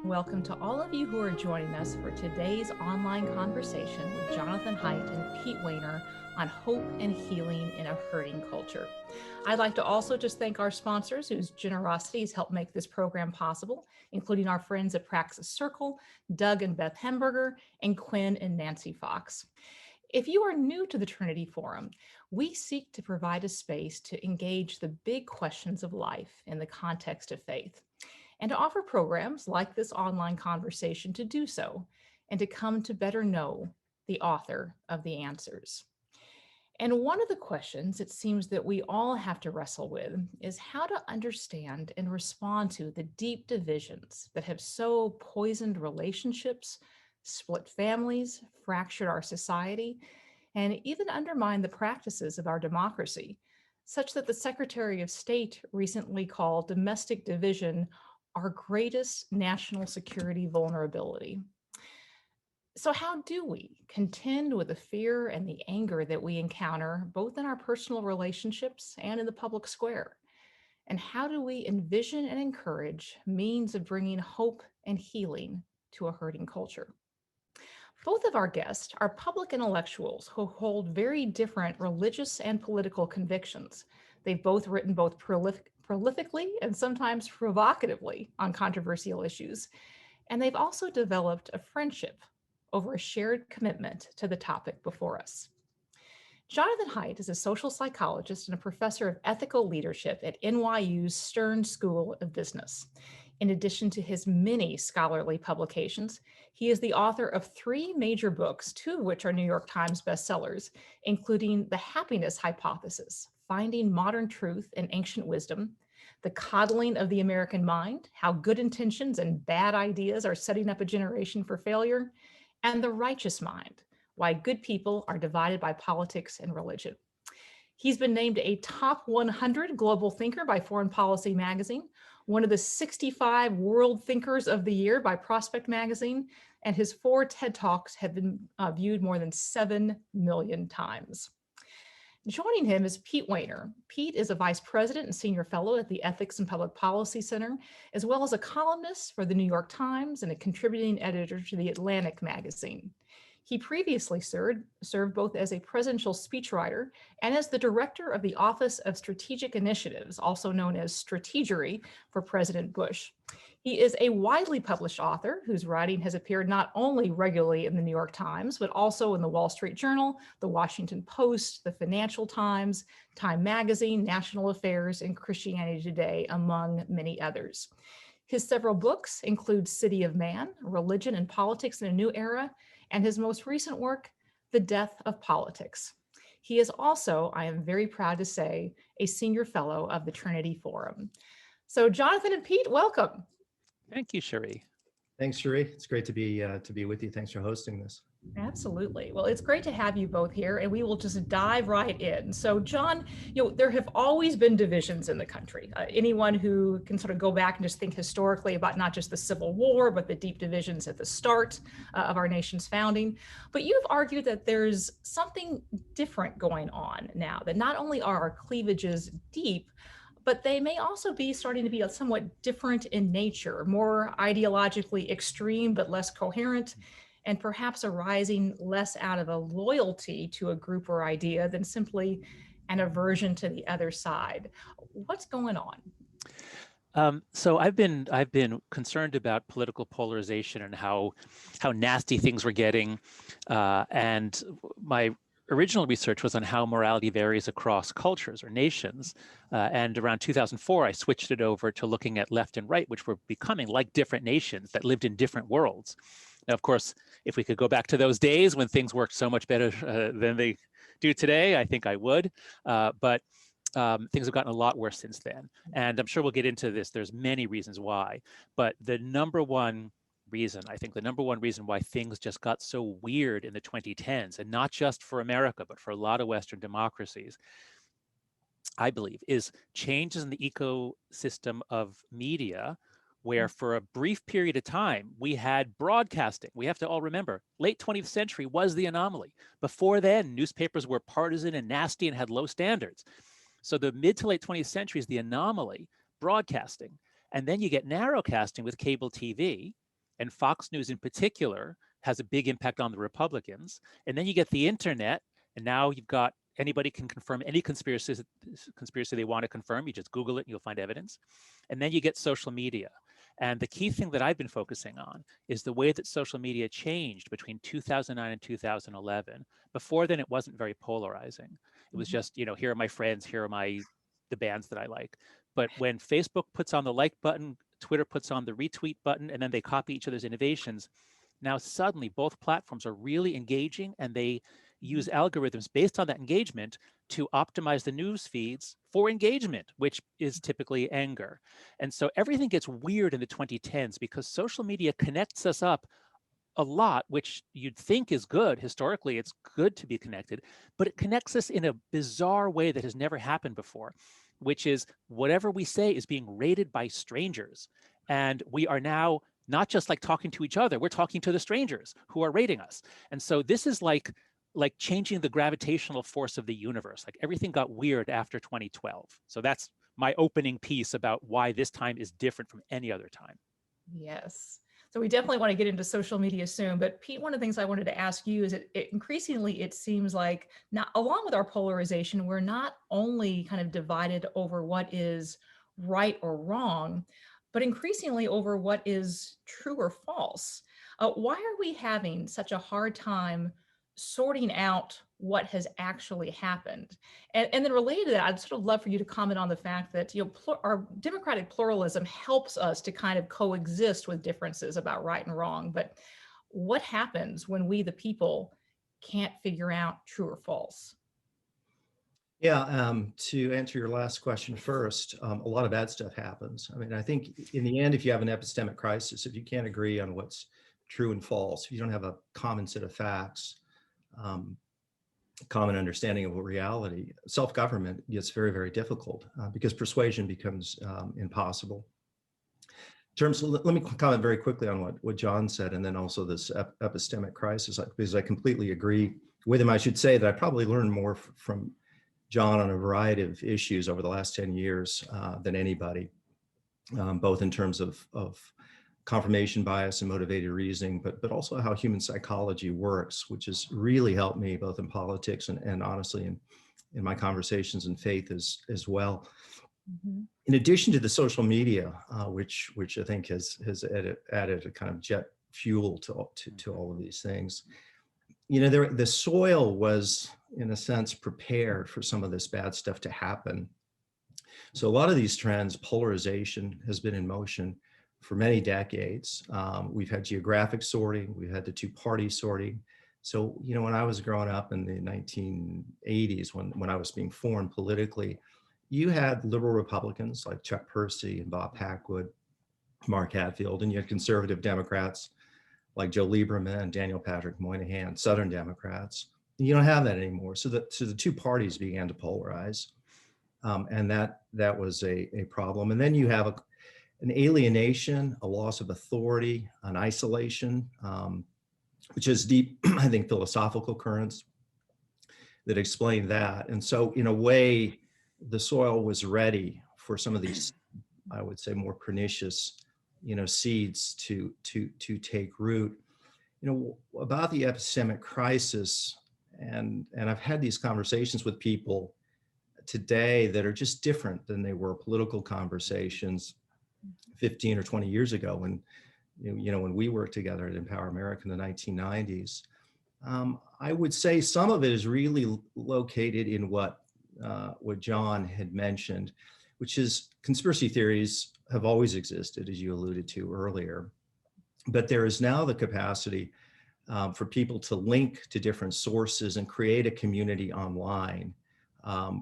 Welcome to all of you who are joining us for today's online conversation with Jonathan Haidt and Pete Wehner on hope and healing in a hurting culture. I'd like to also just thank our sponsors whose generosity has helped make this program possible, including our friends at Praxis Circle, Doug and Beth Hemberger, and Quinn and Nancy Fox. If you are new to the Trinity Forum, we seek to provide a space to engage the big questions of life in the context of faith, and to offer programs like this online conversation to do so, and to come to better know the author of the answers. And one of the questions it seems that we all have to wrestle with is how to understand and respond to the deep divisions that have so poisoned relationships, split families, fractured our society, and even undermined the practices of our democracy, such that the Secretary of State recently called domestic division our greatest national security vulnerability. So how do we contend with the fear and the anger that we encounter both in our personal relationships and in the public square? And how do we envision and encourage means of bringing hope and healing to a hurting culture? Both of our guests are public intellectuals who hold very different religious and political convictions. They've both written both prolifically and sometimes provocatively on controversial issues. And they've also developed a friendship over a shared commitment to the topic before us. Jonathan Haidt is a social psychologist and a professor of ethical leadership at NYU's Stern School of Business. In addition to his many scholarly publications, he is the author of 3 major books, 2 of which are New York Times bestsellers, including The Happiness Hypothesis, Finding Modern Truth in Ancient Wisdom, The Coddling of the American Mind, How Good Intentions and Bad Ideas Are Setting Up a Generation for Failure, and The Righteous Mind, Why Good People Are Divided by Politics and Religion. He's been named a top 100 global thinker by Foreign Policy magazine, one of the 65 world thinkers of the year by Prospect magazine, and his 4 TED Talks have been viewed more than 7 million times. Joining him is Pete Wehner. Pete is a vice president and senior fellow at the Ethics and Public Policy Center, as well as a columnist for the New York Times and a contributing editor to the Atlantic magazine. He previously served both as a presidential speechwriter and as the director of the Office of Strategic Initiatives, also known as Strategery, for President Bush. He is a widely published author whose writing has appeared not only regularly in the New York Times, but also in the Wall Street Journal, the Washington Post, the Financial Times, Time Magazine, National Affairs, and Christianity Today, among many others. His several books include City of Man, Religion and Politics in a New Era, and his most recent work, The Death of Politics. He is also, I am very proud to say, a senior fellow of the Trinity Forum. So Jonathan and Pete, welcome. Thank you, Cherie. Thanks, Cherie. It's great to be with you. Thanks for hosting this. Absolutely. Well, it's great to have you both here, and we will just dive right in. So, John, there have always been divisions in the country. Anyone who can sort of go back and just think historically about not just the Civil War, but the deep divisions at the start of our nation's founding. But you've argued that there's something different going on now, that not only are our cleavages deep, but they may also be starting to be somewhat different in nature, more ideologically extreme, but less coherent, and perhaps arising less out of a loyalty to a group or idea than simply an aversion to the other side. What's going on? So I've been concerned about political polarization and how nasty things were getting, and my original research was on how morality varies across cultures or nations. And around 2004, I switched it over to looking at left and right, which were becoming like different nations that lived in different worlds. Now, of course, if we could go back to those days when things worked so much better than they do today, I think I would. But things have gotten a lot worse since then. And I'm sure we'll get into this. There's many reasons why. But the number one reason why things just got so weird in the 2010s, and not just for America, but for a lot of Western democracies, I believe, is changes in the ecosystem of media, where for a brief period of time, we had broadcasting. We have to all remember, late 20th century was the anomaly. Before then, newspapers were partisan and nasty and had low standards. So the mid to late 20th century is the anomaly, broadcasting. And then you get narrowcasting with cable TV. And Fox News in particular has a big impact on the Republicans. And then you get the internet, and now you've got anybody can confirm any conspiracy they want to confirm. You just Google it and you'll find evidence. And then you get social media. And the key thing that I've been focusing on is the way that social media changed between 2009 and 2011. Before then, it wasn't very polarizing. It was just, here are my friends, here are the bands that I like. But when Facebook puts on the like button, Twitter puts on the retweet button, and then they copy each other's innovations, now suddenly both platforms are really engaging, and they use algorithms based on that engagement to optimize the news feeds for engagement, which is typically anger. And so everything gets weird in the 2010s because social media connects us up a lot, which you'd think is good. Historically, it's good to be connected, but it connects us in a bizarre way that has never happened before, which is whatever we say is being rated by strangers. And we are now not just like talking to each other, we're talking to the strangers who are rating us. And so this is like changing the gravitational force of the universe. Like everything got weird after 2012. So that's my opening piece about why this time is different from any other time. Yes. So we definitely want to get into social media soon. But Pete, one of the things I wanted to ask you is increasingly it seems like not along with our polarization, we're not only kind of divided over what is right or wrong, but increasingly over what is true or false. Why are we having such a hard time sorting out what has actually happened? And then related to that, I'd sort of love for you to comment on the fact that our democratic pluralism helps us to kind of coexist with differences about right and wrong. But what happens when we, the people, can't figure out true or false? Yeah, to answer your last question first, a lot of bad stuff happens. I mean, I think in the end, if you have an epistemic crisis, if you can't agree on what's true and false, if you don't have a common set of facts, common understanding of reality, self-government gets very, very difficult because persuasion becomes impossible. In terms of, let me comment very quickly on what John said, and then also this epistemic crisis, because I completely agree with him. I should say that I probably learned more from John on a variety of issues over the last 10 years than anybody, both in terms of confirmation bias and motivated reasoning, but also how human psychology works, which has really helped me both in politics and honestly in my conversations in faith as well. Mm-hmm. In addition to the social media, which I think has added a kind of jet fuel to all of these things, the soil was, in a sense, prepared for some of this bad stuff to happen. So a lot of these trends, polarization has been in motion for many decades. We've had geographic sorting, we've had the two-party sorting. So, when I was growing up in the 1980s, when I was being formed politically, you had liberal Republicans like Chuck Percy and Bob Packwood, Mark Hatfield, and you had conservative Democrats like Joe Lieberman and Daniel Patrick Moynihan, Southern Democrats. You don't have that anymore. So the two parties began to polarize, and that was a problem. And then you have an alienation, a loss of authority, an isolation, which is deep, I think, philosophical currents that explain that. And so in a way, the soil was ready for some of these, I would say, more pernicious, seeds to take root. About the epistemic crisis, and I've had these conversations with people today that are just different than they were political conversations 15 or 20 years ago when, when we worked together at Empower America in the 1990s. I would say some of it is really located in what John had mentioned, which is conspiracy theories have always existed, as you alluded to earlier, but there is now the capacity for people to link to different sources and create a community online,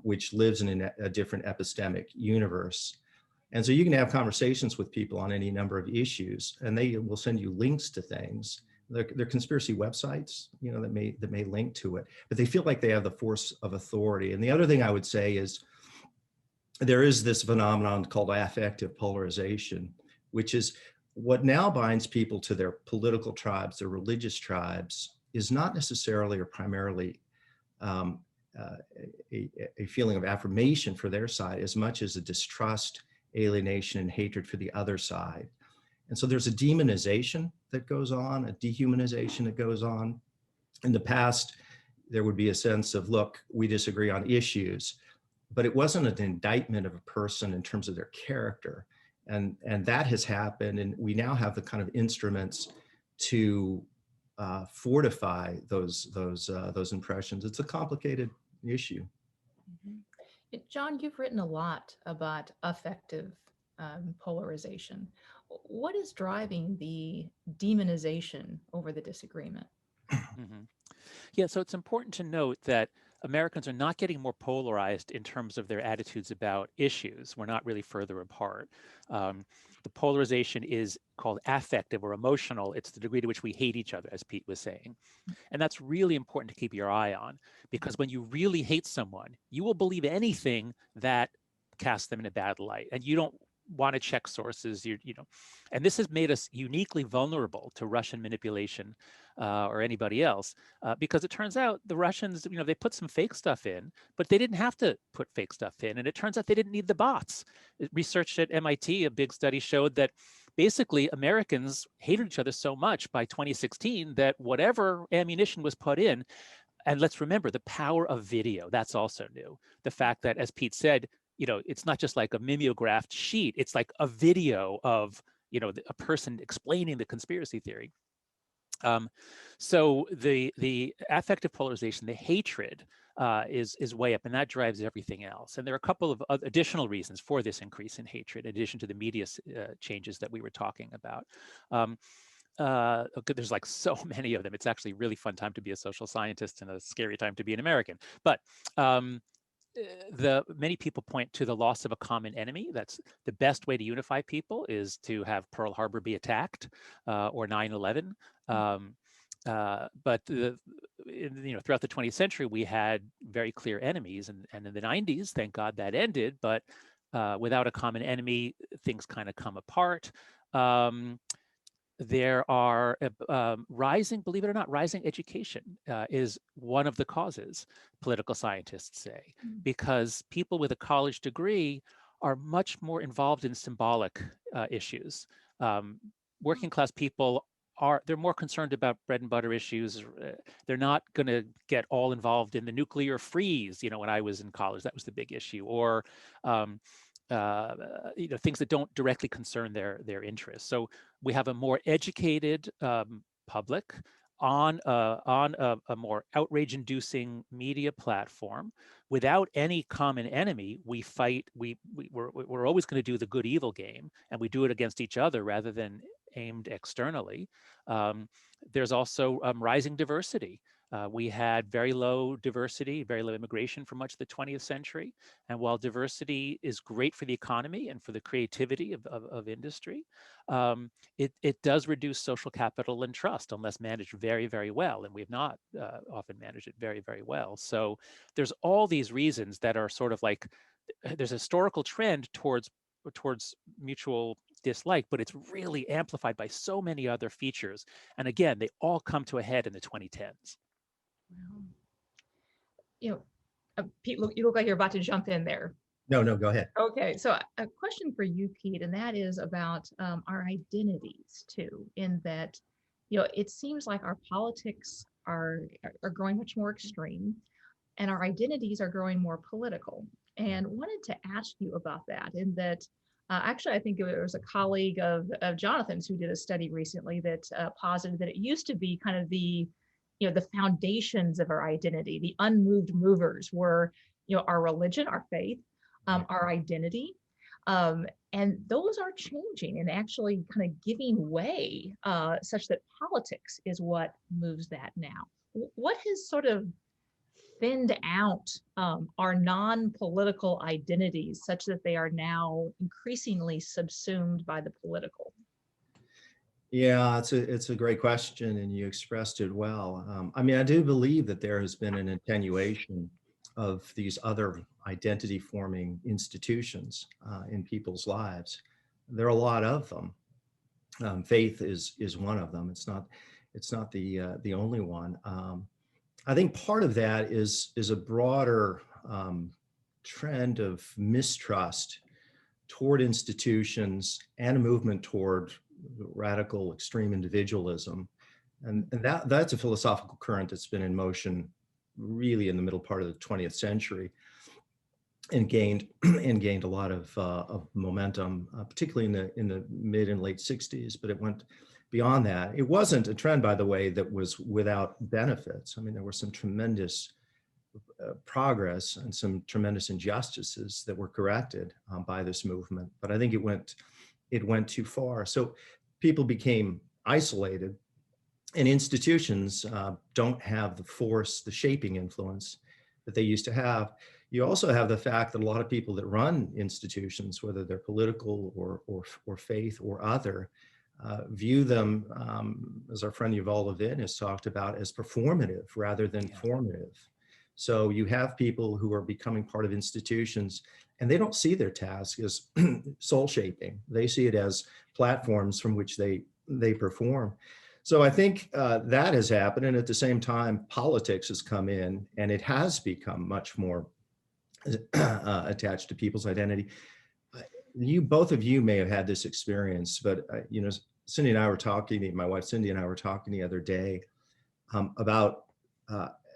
which lives in a different epistemic universe. And so you can have conversations with people on any number of issues, and they will send you links to things. They're conspiracy websites, that may link to it, but they feel like they have the force of authority. And the other thing I would say is there is this phenomenon called affective polarization, which is what now binds people to their political tribes, their religious tribes, is not necessarily or primarily a feeling of affirmation for their side as much as a distrust, alienation, and hatred for the other side. And so there's a demonization that goes on, a dehumanization that goes on. In the past, there would be a sense of, look, we disagree on issues, but it wasn't an indictment of a person in terms of their character. And that has happened, and we now have the kind of instruments to fortify those impressions. It's a complicated issue. Mm-hmm. John, you've written a lot about affective polarization. What is driving the demonization over the disagreement? Mm-hmm. Yeah, so it's important to note that Americans are not getting more polarized in terms of their attitudes about issues. We're not really further apart. The polarization is called affective or emotional. It's the degree to which we hate each other, as Pete was saying. And that's really important to keep your eye on, because when you really hate someone, you will believe anything that casts them in a bad light. And you don't want to check sources, and this has made us uniquely vulnerable to Russian manipulation or anybody else, because it turns out the Russians, they put some fake stuff in, but they didn't have to put fake stuff in. And it turns out they didn't need the bots. Research at MIT, a big study showed that basically Americans hated each other so much by 2016 that whatever ammunition was put in, and let's remember the power of video, that's also new. The fact that, as Pete said, it's not just like a mimeographed sheet, it's like a video of, a person explaining the conspiracy theory. So the affective polarization, the hatred is way up, and that drives everything else. And there are a couple of additional reasons for this increase in hatred, in addition to the media changes that we were talking about. There's like so many of them. It's actually a really fun time to be a social scientist and a scary time to be an American. But many people point to the loss of a common enemy. That's the best way to unify people, is to have Pearl Harbor be attacked or 9/11. But throughout the 20th century, we had very clear enemies, and in the 90s, thank God that ended. But without a common enemy, things kind of come apart. There are rising, believe it or not, rising education is one of the causes, political scientists say, because people with a college degree are much more involved in symbolic issues. Working class people they're more concerned about bread and butter issues. They're not going to get all involved in the nuclear freeze. When I was in college, that was the big issue. Or things that don't directly concern their interests. So we have a more educated public on a more outrage-inducing media platform. Without any common enemy, we fight. We're always going to do the good-evil game, and we do it against each other rather than aimed externally. There's also rising diversity. We had very low diversity, very low immigration for much of the 20th century. And while diversity is great for the economy and for the creativity of industry, it does reduce social capital and trust unless managed very, very well. And we've not often managed it very, very well. So there's all these reasons that are sort of like, there's a historical trend towards mutual dislike, but it's really amplified by so many other features. And again, they all come to a head in the 2010s. Wow. Pete, you look like you're about to jump in there. No, go ahead. Okay, so a question for you, Pete, and that is about our identities too, in that, it seems like our politics are growing much more extreme, and our identities are growing more political. And wanted to ask you about that, in that actually, I think it was a colleague of Jonathan's who did a study recently that posited that it used to be kind of the foundations of our identity, the unmoved movers were, our religion, our faith, our identity. And those are changing and actually kind of giving way such that politics is what moves that now. What has sort of thinned out our non-political identities such that they are now increasingly subsumed by the political? Yeah, it's a great question, and you expressed it well. I mean, I do believe that there has been an attenuation of these other identity-forming institutions in people's lives. There are a lot of them. Faith is one of them. It's not the only one. I think part of that is a broader trend of mistrust toward institutions and a movement toward radical extreme individualism. And that's a philosophical current that's been in motion really in the middle part of the 20th century and gained a lot of momentum, particularly in the mid and late 60s, but it went beyond that. It wasn't a trend, by the way, that was without benefits. I mean, there were some tremendous progress and some tremendous injustices that were corrected by this movement, but I think it went too far. So people became isolated, and institutions don't have the force, the shaping influence that they used to have. You also have the fact that a lot of people that run institutions, whether they're political or faith or other, view them, as our friend Yuval Levin has talked about, as performative rather than formative. So you have people who are becoming part of institutions, and they don't see their task as soul shaping. They see it as platforms from which they perform. So I think that has happened, and at the same time, politics has come in, and it has become much more attached to people's identity. Both of you may have had this experience, but Cindy and I were talking. My wife Cindy and I were talking the other day about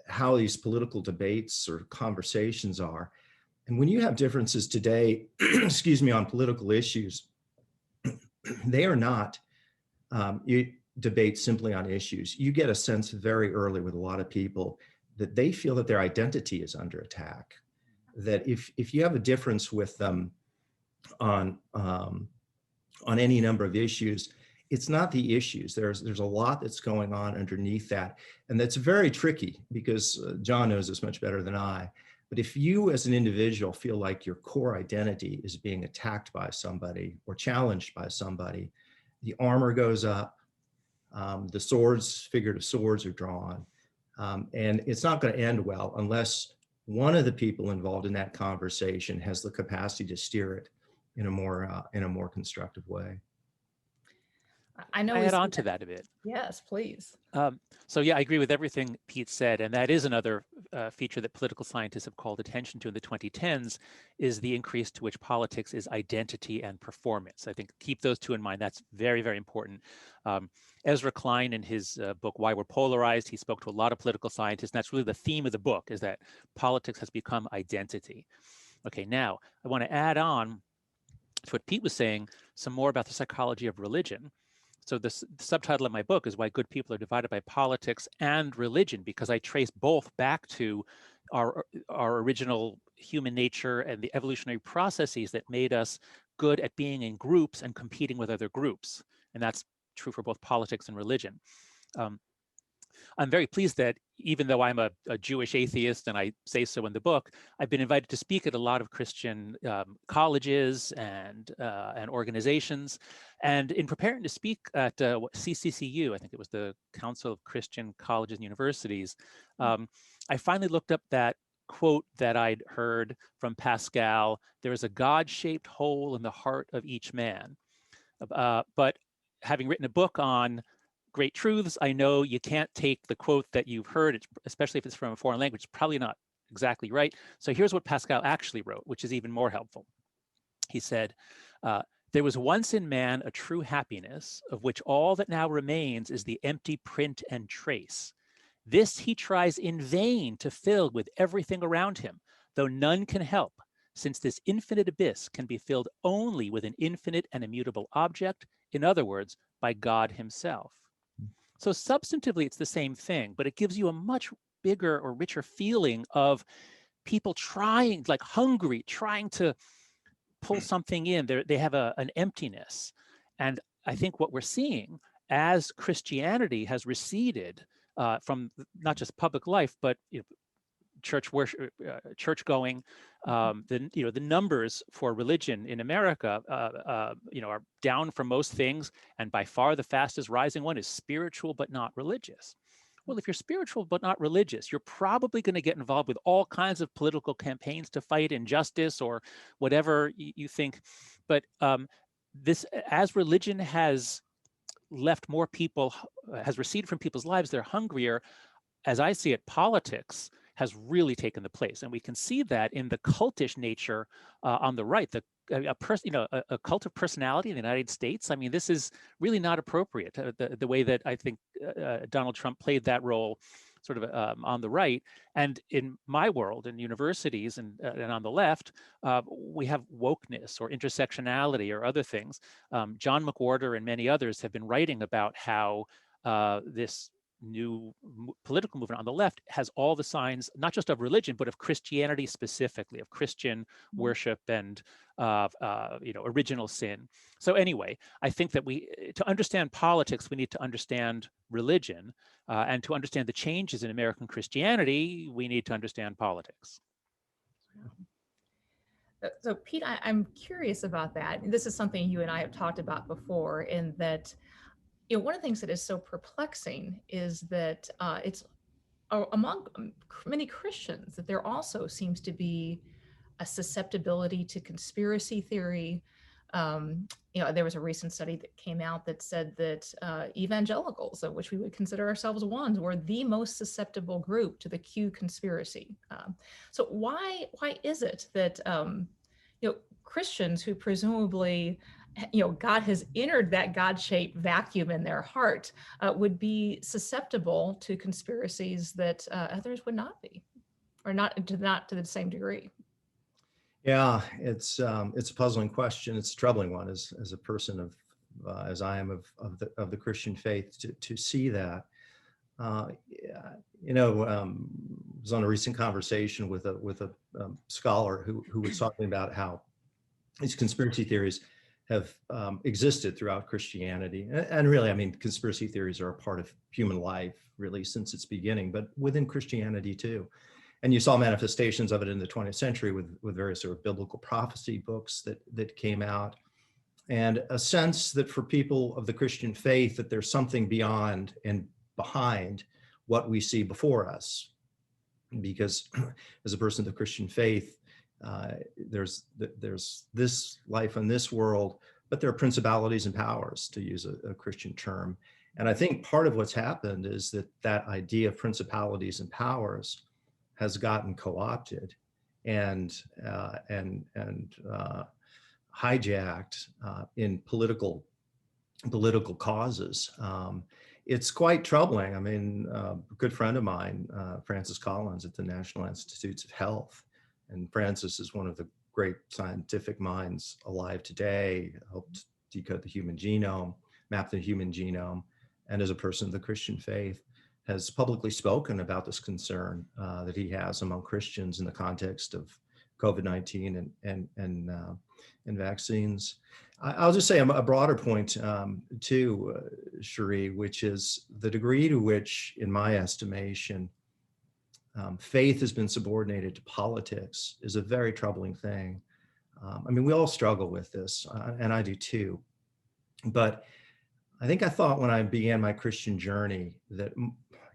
how these political debates or conversations are, and when you have differences today, excuse me, on political issues, they are not debates simply on issues. You get a sense very early with a lot of people that they feel that their identity is under attack. That if you have a difference with them on any number of issues, it's not the issues. There's a lot that's going on underneath that, and that's very tricky because John knows this much better than I. But if you as an individual feel like your core identity is being attacked by somebody or challenged by somebody, the armor goes up, the figurative swords are drawn, and it's not going to end well unless one of the people involved in that conversation has the capacity to steer it in a more constructive way. I know. I add on to that a bit. Yes, please. So yeah, I agree with everything Pete said, and that is another feature that political scientists have called attention to in the 2010s, is the increase to which politics is identity and performance. I think keep those two in mind. That's very, very important. Ezra Klein, in his book Why We're Polarized, he spoke to a lot of political scientists, and that's really the theme of the book, is that politics has become identity. Okay, now I want to add on to what Pete was saying, some more about the psychology of religion. So the subtitle of my book is Why Good People Are Divided by Politics and Religion, because I trace both back to our original human nature and the evolutionary processes that made us good at being in groups and competing with other groups. And that's true for both politics and religion. I'm very pleased that even though I'm a Jewish atheist, and I say so in the book, I've been invited to speak at a lot of Christian colleges and organizations. And in preparing to speak at CCCU, I think it was the Council of Christian Colleges and Universities, I finally looked up that quote that I'd heard from Pascal: "There is a God-shaped hole in the heart of each man." But having written a book on great truths, I know you can't take the quote that you've heard, especially if it's from a foreign language, it's probably not exactly right. So here's what Pascal actually wrote, which is even more helpful. He said, "There was once in man a true happiness, of which all that now remains is the empty print and trace. This he tries in vain to fill with everything around him, though none can help, since this infinite abyss can be filled only with an infinite and immutable object, in other words, by God himself." So substantively, it's the same thing, but it gives you a much bigger or richer feeling of people trying, like hungry, trying to pull something in. They have an emptiness. And I think what we're seeing as Christianity has receded from not just public life, but church worship, church going, the numbers for religion in America, are down for most things, and by far the fastest rising one is spiritual but not religious. Well, if you're spiritual but not religious, you're probably going to get involved with all kinds of political campaigns to fight injustice or whatever you think. But as religion has left more people, has receded from people's lives, they're hungrier. As I see it, politics has really taken the place. And we can see that in the cultish nature on the right, the a cult of personality in the United States. I mean, this is really not appropriate. The way that I think Donald Trump played that role, sort of on the right, and in my world, in universities and on the left, we have wokeness or intersectionality or other things. John McWhorter and many others have been writing about how this new political movement on the left has all the signs, not just of religion, but of Christianity specifically, of Christian worship and original sin. So anyway, I think that to understand politics, we need to understand religion, and to understand the changes in American Christianity, we need to understand politics. So Pete, I'm curious about that. This is something you and I have talked about before, in that, one of the things that is so perplexing is that it's among many Christians that there also seems to be a susceptibility to conspiracy theory. There was a recent study that came out that said that evangelicals, of which we would consider ourselves ones, were the most susceptible group to the Q conspiracy. So why is it that Christians who presumably God has entered that God-shaped vacuum in their heart would be susceptible to conspiracies that others would not be, or not to the same degree? Yeah, it's a puzzling question. It's a troubling one as a person of as I am of the Christian faith to see that. Was on a recent conversation with a scholar who was talking about how these conspiracy theories have existed throughout Christianity. And really, I mean, conspiracy theories are a part of human life, really, since its beginning, but within Christianity too. And you saw manifestations of it in the 20th century with various sort of biblical prophecy books that came out, and a sense that for people of the Christian faith, that there's something beyond and behind what we see before us. Because as a person of the Christian faith, there's this life in this world, but there are principalities and powers, to use a Christian term. And I think part of what's happened is that idea of principalities and powers has gotten co-opted and hijacked in political causes. It's quite troubling. I mean, a good friend of mine, Francis Collins at the National Institutes of Health, and Francis is one of the great scientific minds alive today, helped decode the human genome, map the human genome, and as a person of the Christian faith, has publicly spoken about this concern that he has among Christians in the context of COVID-19 and vaccines. I'll just say a broader point too, Cherie, which is the degree to which, in my estimation, faith has been subordinated to politics is a very troubling thing. I mean, we all struggle with this, and I do too. But I thought when I began my Christian journey that,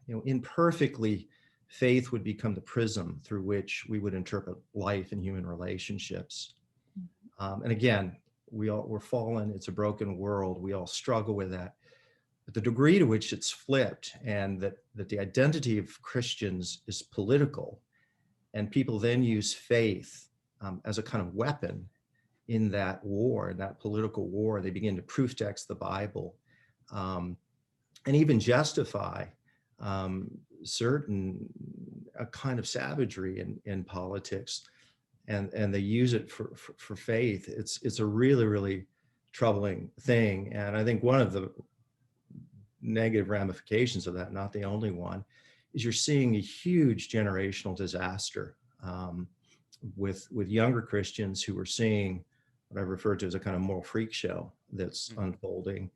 imperfectly, faith would become the prism through which we would interpret life and human relationships. And again, we're fallen. It's a broken world. We all struggle with that. But the degree to which it's flipped, and that the identity of Christians is political, and people then use faith as a kind of weapon in that war, in that political war. They begin to proof text the Bible and even justify a kind of savagery in politics, and they use it for faith. It's a really, really troubling thing. And I think one of the negative ramifications of that, not the only one, is you're seeing a huge generational disaster with younger Christians who are seeing what I refer to as a kind of moral freak show that's unfolding.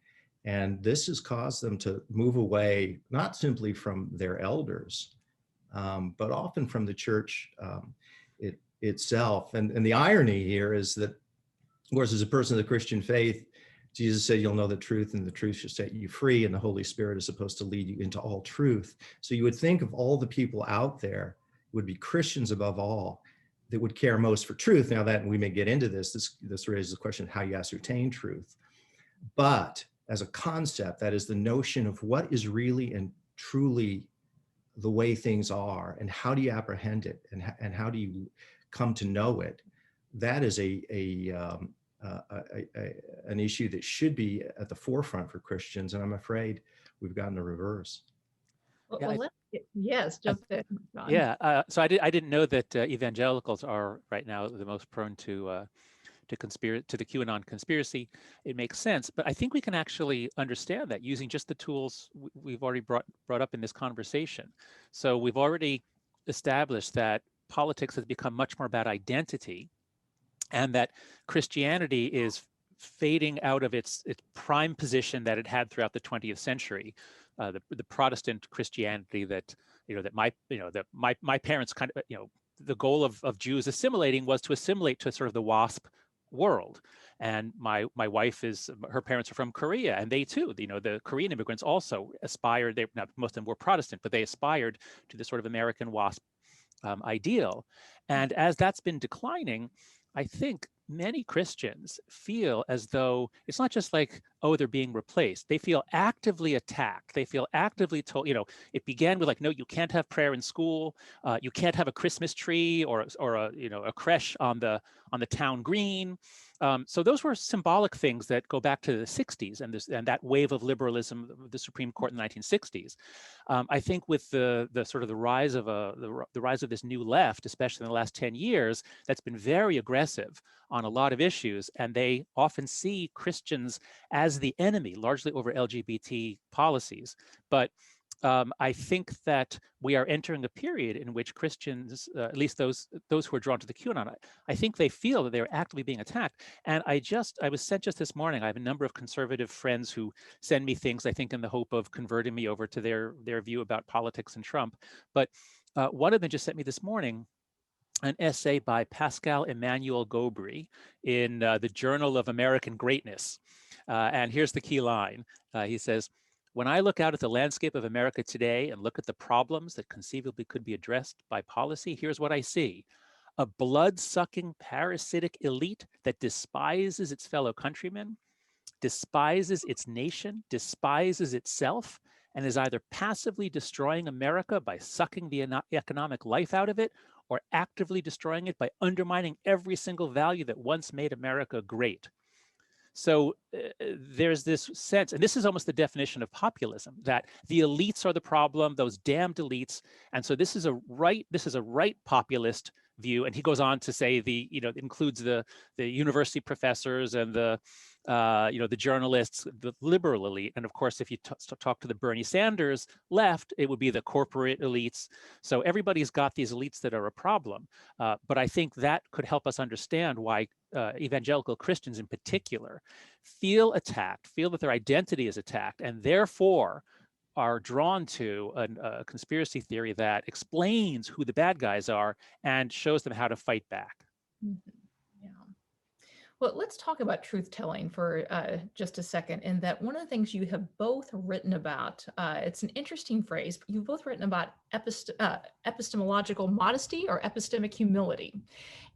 And this has caused them to move away, not simply from their elders, but often from the church itself. And the irony here is that, of course, as a person of the Christian faith, Jesus said, you'll know the truth and the truth shall set you free. And the Holy Spirit is supposed to lead you into all truth. So you would think of all the people out there would be Christians above all that would care most for truth. Now that we may get into this raises the question of how you ascertain truth. But as a concept, that is the notion of what is really and truly the way things are, and how do you apprehend it, and how do you come to know it. that is an issue that should be at the forefront for Christians, and I'm afraid we've gotten the reverse. Well, Yeah, yes, I, jump in, John. yeah. So I didn't know that evangelicals are right now the most prone to the QAnon conspiracy. It makes sense, but I think we can actually understand that using just the tools we've already brought up in this conversation. So we've already established that politics has become much more about identity, and that Christianity is fading out of its prime position that it had throughout the 20th century. The Protestant Christianity that my parents kind of, the goal of Jews assimilating was to assimilate to sort of the WASP world. And my wife her parents are from Korea, and they too, the Korean immigrants also aspired. Most of them were Protestant, but they aspired to this sort of American WASP ideal. And as that's been declining, I think many Christians feel as though it's not just like, oh, they're being replaced. They feel actively attacked. They feel actively told, it began with like, no, you can't have prayer in school. You can't have a Christmas tree or a creche on the town green. So those were symbolic things that go back to the 60s and that wave of liberalism, the Supreme Court in the 1960s. I think with the sort of the rise of the rise of this new left, especially in the last 10 years, that's been very aggressive on a lot of issues, and they often see Christians as the enemy, largely over LGBT policies. But I think that we are entering a period in which Christians, at least those who are drawn to the QAnon, I think they feel that they're actively being attacked. And I was sent just this morning, I have a number of conservative friends who send me things, I think in the hope of converting me over to their view about politics and Trump. But one of them just sent me this morning an essay by Pascal Emmanuel Gobry in the Journal of American Greatness. And here's the key line. He says, "When I look out at the landscape of America today and look at the problems that conceivably could be addressed by policy, here's what I see. A blood-sucking parasitic elite that despises its fellow countrymen, despises its nation, despises itself, and is either passively destroying America by sucking the economic life out of it, or actively destroying it by undermining every single value that once made America great." So there's this sense, and this is almost the definition of populism, that the elites are the problem, those damned elites. And so this is a right populist view. And he goes on to say it includes the university professors and the journalists, the liberal elite. And of course, if you talk to the Bernie Sanders left, it would be the corporate elites. So everybody's got these elites that are a problem. But I think that could help us understand why evangelical Christians in particular feel attacked, feel that their identity is attacked, and therefore are drawn to a conspiracy theory that explains who the bad guys are and shows them how to fight back. Mm-hmm. Yeah. Well, let's talk about truth telling for just a second. In that, one of the things you have both written about, it's an interesting phrase, but you've both written about epistemological modesty or epistemic humility.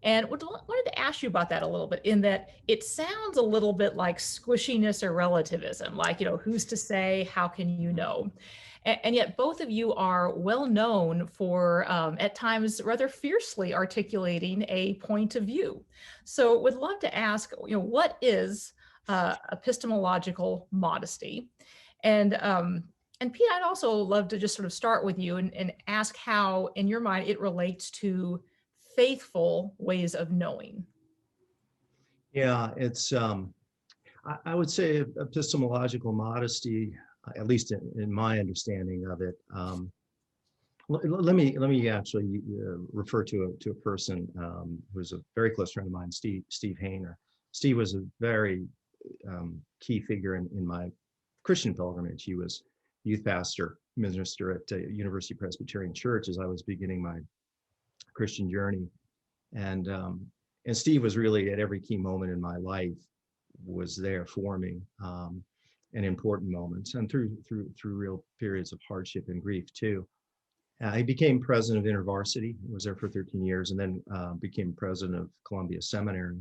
And wanted to ask you about that a little bit, in that it sounds a little bit like squishiness or relativism, like, who's to say, how can you know? And yet both of you are well known for, at times, rather fiercely articulating a point of view. So would love to ask, what is epistemological modesty? And Pete, I'd also love to just sort of start with you and ask how, in your mind, it relates to faithful ways of knowing. Yeah, it's I would say epistemological modesty, at least in my understanding of it. Let me actually refer to a person who's a very close friend of mine, Steve Wehner. Steve was a very key figure in my Christian pilgrimage. He was youth pastor, minister at University Presbyterian Church as I was beginning my Christian journey, and Steve was really at every key moment in my life was there for me, in important moments and through real periods of hardship and grief too. He became president of InterVarsity, was there for 13 years, and then became president of Columbia Seminary.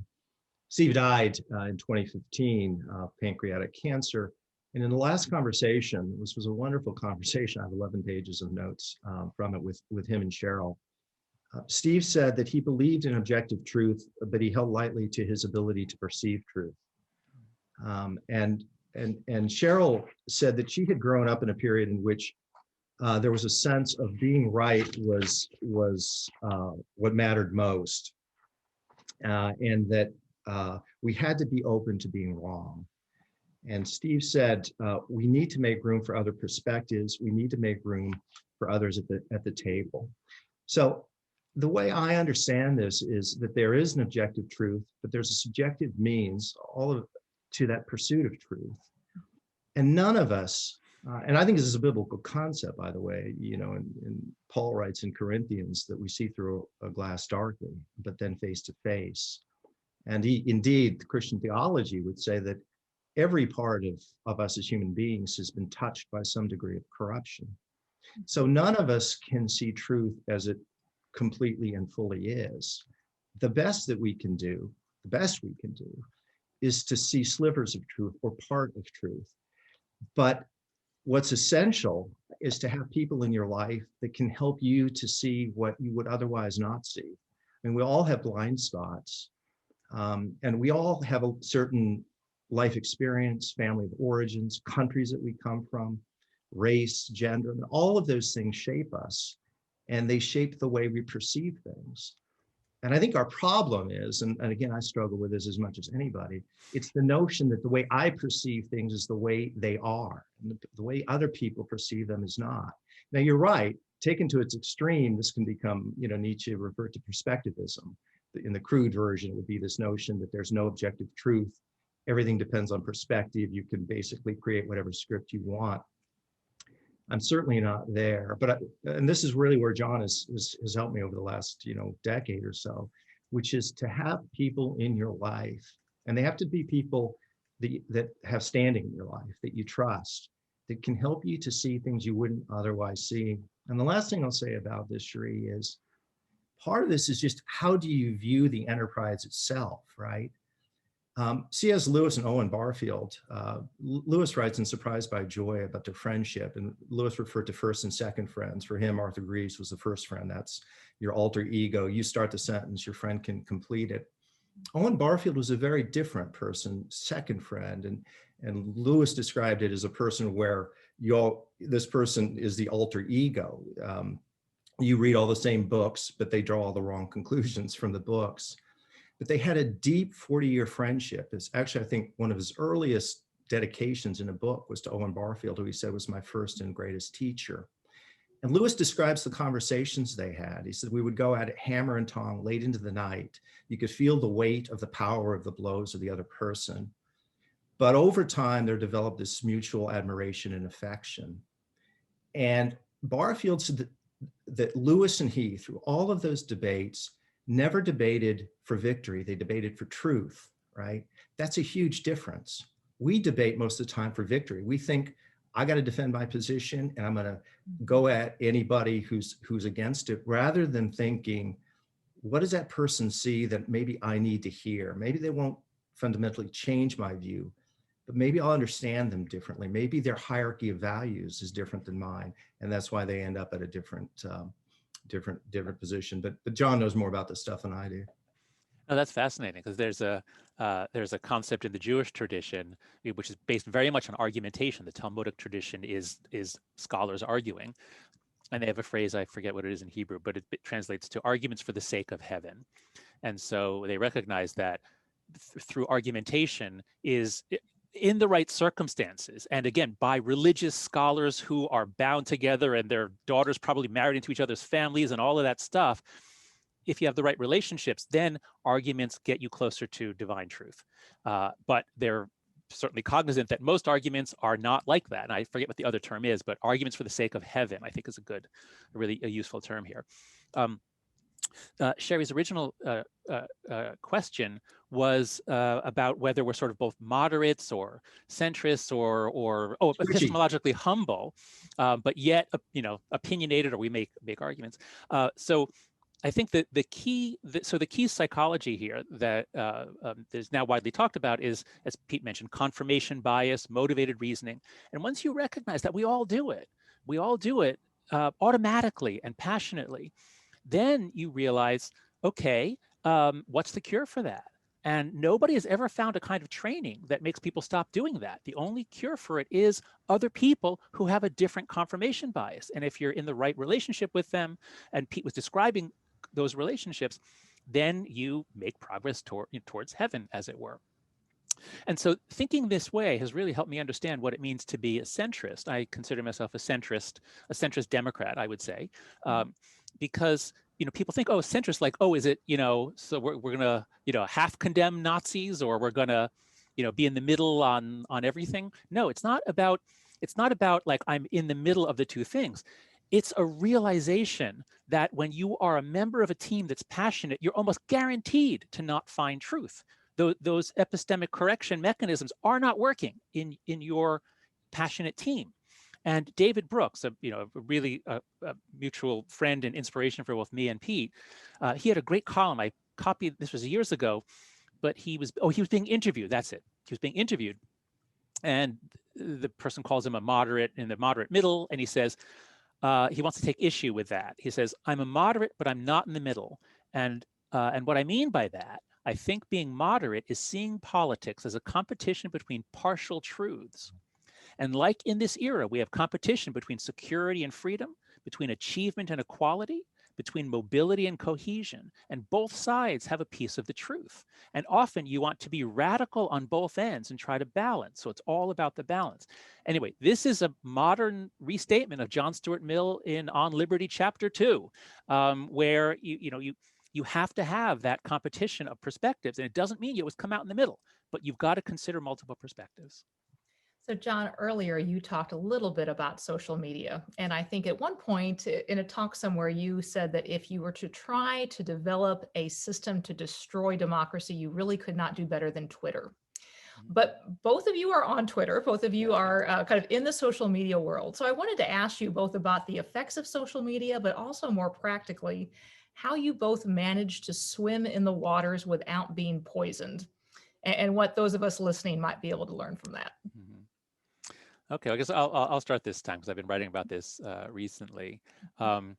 Steve died in 2015 of pancreatic cancer. And in the last conversation, this was a wonderful conversation, I have 11 pages of notes from it with him and Cheryl. Steve said that he believed in objective truth, but he held lightly to his ability to perceive truth. And Cheryl said that she had grown up in a period in which there was a sense of being right was what mattered most, and that we had to be open to being wrong. And Steve said, we need to make room for other perspectives. We need to make room for others at the table. So the way I understand this is that there is an objective truth, but there's a subjective means to that pursuit of truth. And none of us, and I think this is a biblical concept, by the way, and Paul writes in Corinthians that we see through a glass darkly, but then face to face. And indeed, the Christian theology would say that every part of us as human beings has been touched by some degree of corruption. So none of us can see truth as it completely and fully is. The best we can do is to see slivers of truth or part of truth. But what's essential is to have people in your life that can help you to see what you would otherwise not see. I mean, we all have blind spots, and we all have a certain life experience, family of origins, countries that we come from, race, gender, and all of those things shape us, and they shape the way we perceive things. And I think our problem is, and again, I struggle with this as much as anybody, it's the notion that the way I perceive things is the way they are, and the way other people perceive them is not. Now, you're right, taken to its extreme, this can become, Nietzsche referred to perspectivism. In the crude version, it would be this notion that there's no objective truth. Everything depends on perspective. You can basically create whatever script you want. I'm certainly not there, and this is really where John has helped me over the last, decade or so, which is to have people in your life, and they have to be people that have standing in your life, that you trust, that can help you to see things you wouldn't otherwise see. And the last thing I'll say about this, Cherie, is part of this is just how do you view the enterprise itself, right? C.S. Lewis and Owen Barfield, Lewis writes in Surprised by Joy about their friendship, and Lewis referred to first and second friends. For him, Arthur Greaves was the first friend. That's your alter ego. You start the sentence, your friend can complete it. Owen Barfield was a very different person, second friend, and Lewis described it as a person where this person is the alter ego. You read all the same books, but they draw all the wrong conclusions from the books. But they had a deep 40-year friendship. It's actually, I think, one of his earliest dedications in a book was to Owen Barfield, who he said was my first and greatest teacher. And Lewis describes the conversations they had. He said, we would go at it hammer and tong late into the night. You could feel the weight of the power of the blows of the other person. But over time, there developed this mutual admiration and affection. And Barfield said that Lewis and he, through all of those debates, never debated for victory. They debated for truth, right? That's a huge difference. We debate most of the time for victory. We think, I got to defend my position and I'm going to go at anybody who's against it, rather than thinking, what does that person see that maybe I need to hear? Maybe they won't fundamentally change my view, but maybe I'll understand them differently. Maybe their hierarchy of values is different than mine, and that's why they end up at a different position. But John knows more about this stuff than I do. Oh, that's fascinating, because there's a concept in the Jewish tradition which is based very much on argumentation. The Talmudic tradition is scholars arguing, and they have a phrase, I forget what it is in Hebrew, but it translates to arguments for the sake of heaven. And so they recognize that through argumentation is in the right circumstances, and again, by religious scholars who are bound together and their daughters probably married into each other's families and all of that stuff, if you have the right relationships, then arguments get you closer to divine truth. But they're certainly cognizant that most arguments are not like that. And I forget what the other term is, but arguments for the sake of heaven, I think is a useful term here. Sherry's original question was about whether we're sort of both moderates or centrists or epistemologically humble, but yet opinionated, or we make arguments. So I think that the key psychology here that is now widely talked about is, as Pete mentioned, confirmation bias, motivated reasoning. And once you recognize that we all do it automatically and passionately, then you realize, okay, what's the cure for that? And nobody has ever found a kind of training that makes people stop doing that. The only cure for it is other people who have a different confirmation bias. And if you're in the right relationship with them, and Pete was describing those relationships, then you make progress towards heaven, as it were. And so thinking this way has really helped me understand what it means to be a centrist. I consider myself a centrist Democrat, I would say, because people think, oh, centrist, like, oh, is it, so we're gonna, half condemn Nazis, or we're gonna, be in the middle on everything. No, it's not about like I'm in the middle of the two things. It's a realization that when you are a member of a team that's passionate, you're almost guaranteed to not find truth. Those epistemic correction mechanisms are not working in your passionate team. And David Brooks, a really mutual friend and inspiration for both me and Pete, he had a great column. I copied, this was years ago, but he was being interviewed. That's it. He was being interviewed, and the person calls him a moderate in the moderate middle, and he says he wants to take issue with that. He says, "I'm a moderate, but I'm not in the middle." And what I mean by that, I think being moderate is seeing politics as a competition between partial truths. And like in this era, we have competition between security and freedom, between achievement and equality, between mobility and cohesion, and both sides have a piece of the truth. And often you want to be radical on both ends and try to balance. So it's all about the balance. Anyway, this is a modern restatement of John Stuart Mill in On Liberty, Chapter 2, where you have to have that competition of perspectives. And it doesn't mean you always come out in the middle, but you've got to consider multiple perspectives. So John, earlier you talked a little bit about social media. And I think at one point in a talk somewhere, you said that if you were to try to develop a system to destroy democracy, you really could not do better than Twitter. But both of you are on Twitter. Both of you are kind of in the social media world. So I wanted to ask you both about the effects of social media, but also more practically, how you both managed to swim in the waters without being poisoned, and what those of us listening might be able to learn from that. Mm-hmm. Okay, I guess I'll start this time because I've been writing about this recently. And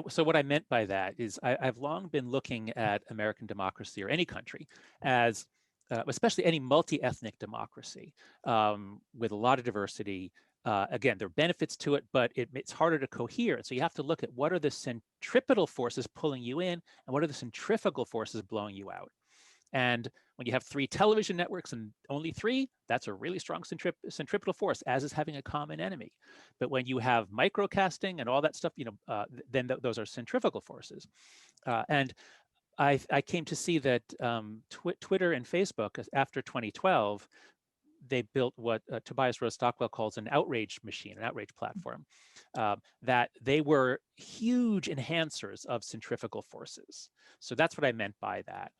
so what I meant by that is I've long been looking at American democracy, or any country, as especially any multi-ethnic democracy with a lot of diversity. Again, there are benefits to it, but it's harder to cohere. So you have to look at what are the centripetal forces pulling you in, and what are the centrifugal forces blowing you out. And when you have 3 television networks and only 3, that's a really strong centripetal force, as is having a common enemy. But when you have microcasting and all that stuff, then those are centrifugal forces. And I came to see that Twitter and Facebook, after 2012, they built what Tobias Rose Stockwell calls an outrage machine, an outrage platform, that they were huge enhancers of centrifugal forces. So that's what I meant by that.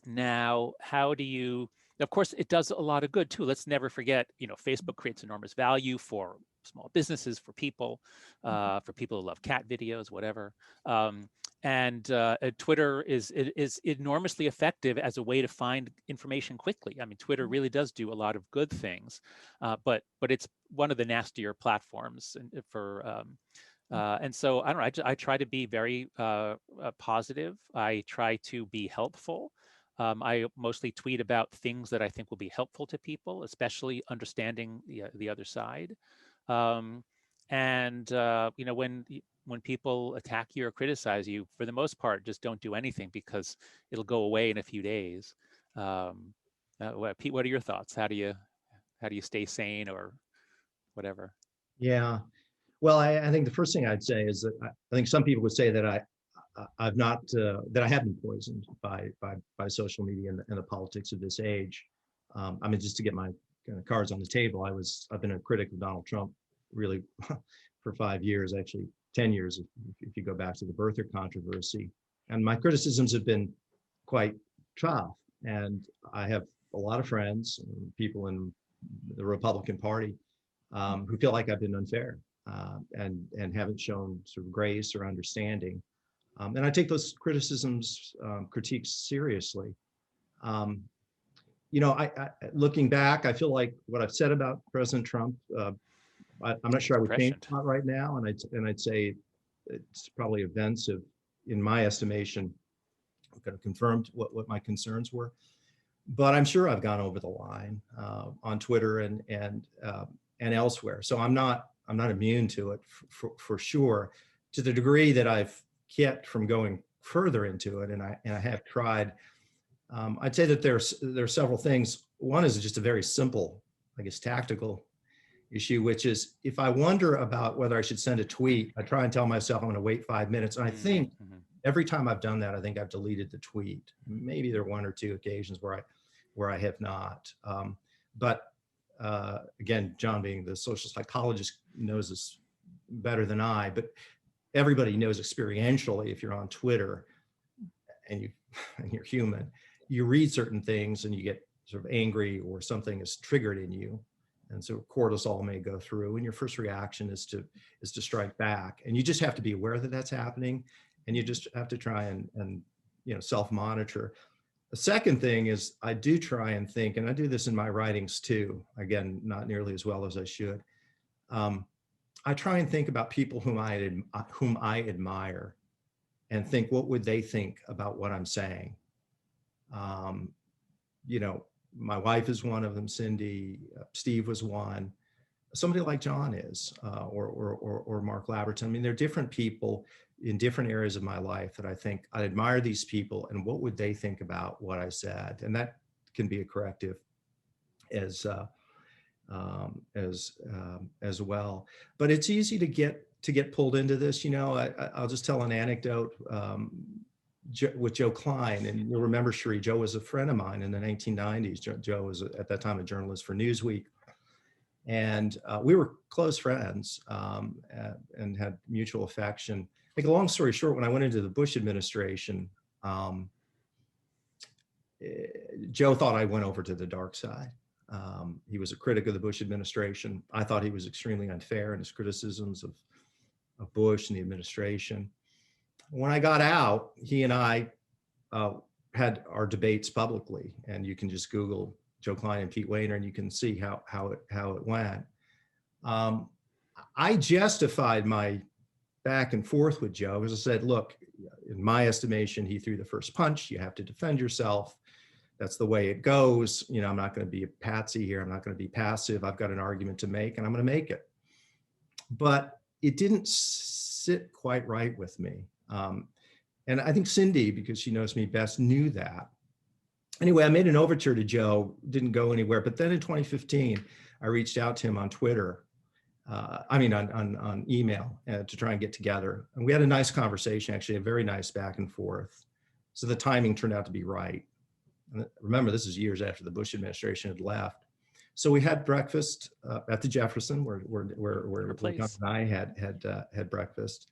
Now, how do you, of course, it does a lot of good too. Let's never forget, Facebook creates enormous value for small businesses, for people who love cat videos, whatever. And Twitter is enormously effective as a way to find information quickly. I mean, Twitter really does do a lot of good things, but it's one of the nastier platforms for. And so I don't know. I try to be very positive. I try to be helpful. I mostly tweet about things that I think will be helpful to people, especially understanding the other side. And when people attack you or criticize you, for the most part, just don't do anything, because it'll go away in a few days. Pete, what are your thoughts? How do you stay sane or whatever? Yeah. Well, I think the first thing I'd say is that I think some people would say that I've not that I have been poisoned by social media and the politics of this age. I mean, just to get my kind of cards on the table, I've been a critic of Donald Trump really for 5 years, actually 10 years if you go back to the birther controversy, and my criticisms have been quite tough. And I have a lot of friends, people in the Republican Party, who feel like I've been unfair. And haven't shown sort of grace or understanding. And I take those criticisms, critiques seriously. I looking back, I feel like what I've said about President Trump, I'm not sure I would change a lot right now. And I'd say it's probably events have, in my estimation, kind of confirmed what my concerns were. But I'm sure I've gone over the line on Twitter and elsewhere. So I'm not immune to it for sure. To the degree that I've kept from going further into it, and I have tried. I'd say that there's several things. One is just a very simple, I guess, tactical issue, which is if I wonder about whether I should send a tweet, I try and tell myself I'm going to wait 5 minutes. And I think every time I've done that, I think I've deleted the tweet. Maybe there are one or two occasions where I have not. But again, John being the social psychologist knows this better than I, but everybody knows experientially if you're on Twitter and you're human, you read certain things and you get sort of angry or something is triggered in you. And so cortisol may go through and your first reaction is to strike back. And you just have to be aware that that's happening. And you just have to try and self-monitor. The second thing is I do try and think, and I do this in my writings too, again, not nearly as well as I should. I try and think about people whom I admire and think, what would they think about what I'm saying? My wife is one of them, Cindy, Steve was one, somebody like John is, or Mark Laberton. I mean, they're different people in different areas of my life that I think I admire these people and what would they think about what I said? And that can be a corrective as well. But it's easy to get pulled into this. I'll just tell an anecdote with Joe Klein, and you'll remember, Cherie, Joe was a friend of mine in the 1990s. Joe was at that time a journalist for Newsweek, and we were close friends and had mutual affection. Make a long story short, when I went into the Bush administration, Joe thought I went over to the dark side. He was a critic of the Bush administration. I thought he was extremely unfair in his criticisms of Bush and the administration. When I got out, he and I had our debates publicly, and you can just Google Joe Klein and Pete Wehner, and you can see how it went. I justified my back and forth with Joe because I said, look, in my estimation, he threw the first punch. You have to defend yourself. That's the way it goes. I'm not going to be a patsy here. I'm not going to be passive. I've got an argument to make, and I'm going to make it. But it didn't sit quite right with me. And I think Cindy, because she knows me best, knew that. Anyway, I made an overture to Joe, didn't go anywhere. But then in 2015, I reached out to him on Twitter, on email to try and get together. And we had a nice conversation, actually, a very nice back and forth. So the timing turned out to be right. And remember, this is years after the Bush administration had left. So we had breakfast at the Jefferson, where John and I had breakfast.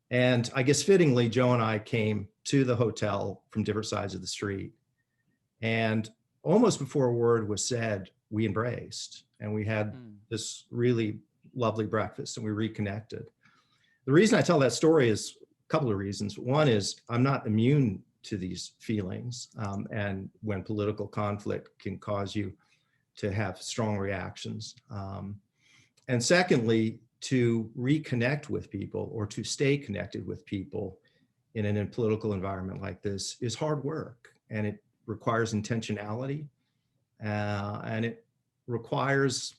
And I guess fittingly, Joe and I came to the hotel from different sides of the street. And almost before a word was said, we embraced. And we had this really lovely breakfast, and we reconnected. The reason I tell that story is a couple of reasons. One is I'm not immune to these feelings. And when political conflict can cause you to have strong reactions. And secondly, to reconnect with people or to stay connected with people in a political environment like this is hard work, and it requires intentionality, and it requires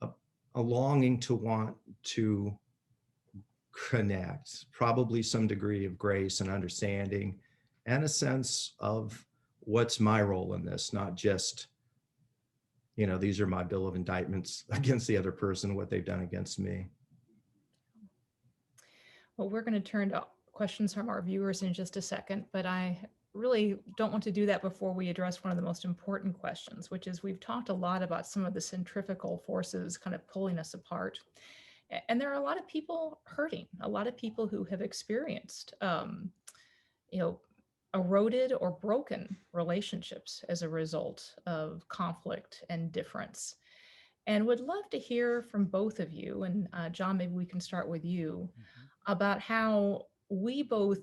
a longing to want to connect, probably some degree of grace and understanding, and a sense of what's my role in this, not just these are my bill of indictments against the other person, what they've done against me. Well, we're going to turn to questions from our viewers in just a second, but I really don't want to do that before we address one of the most important questions, which is we've talked a lot about some of the centrifugal forces kind of pulling us apart. And there are a lot of people hurting, a lot of people who have experienced, eroded or broken relationships as a result of conflict and difference. And would love to hear from both of you, and John, maybe we can start with you, about how we both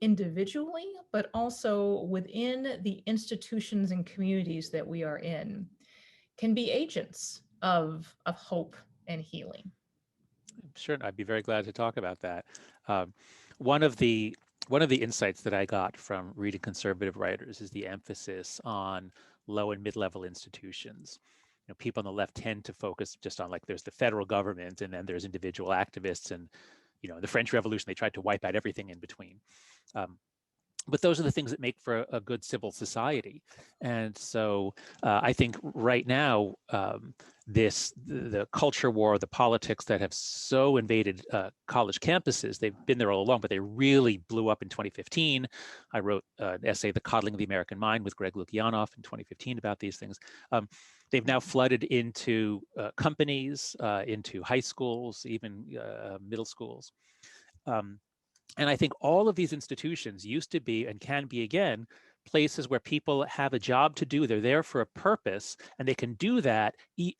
individually, but also within the institutions and communities that we are in, can be agents of hope and healing. Sure, I'd be very glad to talk about that. Um, one of the insights that I got from reading conservative writers is the emphasis on low and mid-level institutions. You know, people on the left tend to focus just on, like, there's the federal government and then there's individual activists, and the French Revolution, they tried to wipe out everything in between. Um, but those are the things that make for a good civil society. And so I think right now, the culture war, the politics that have so invaded college campuses, they've been there all along, but they really blew up in 2015. I wrote an essay, The Coddling of the American Mind, with Greg Lukianoff in 2015 about these things. They've now flooded into companies, into high schools, even middle schools. And I think all of these institutions used to be, and can be again, places where people have a job to do. They're there for a purpose, and they can do that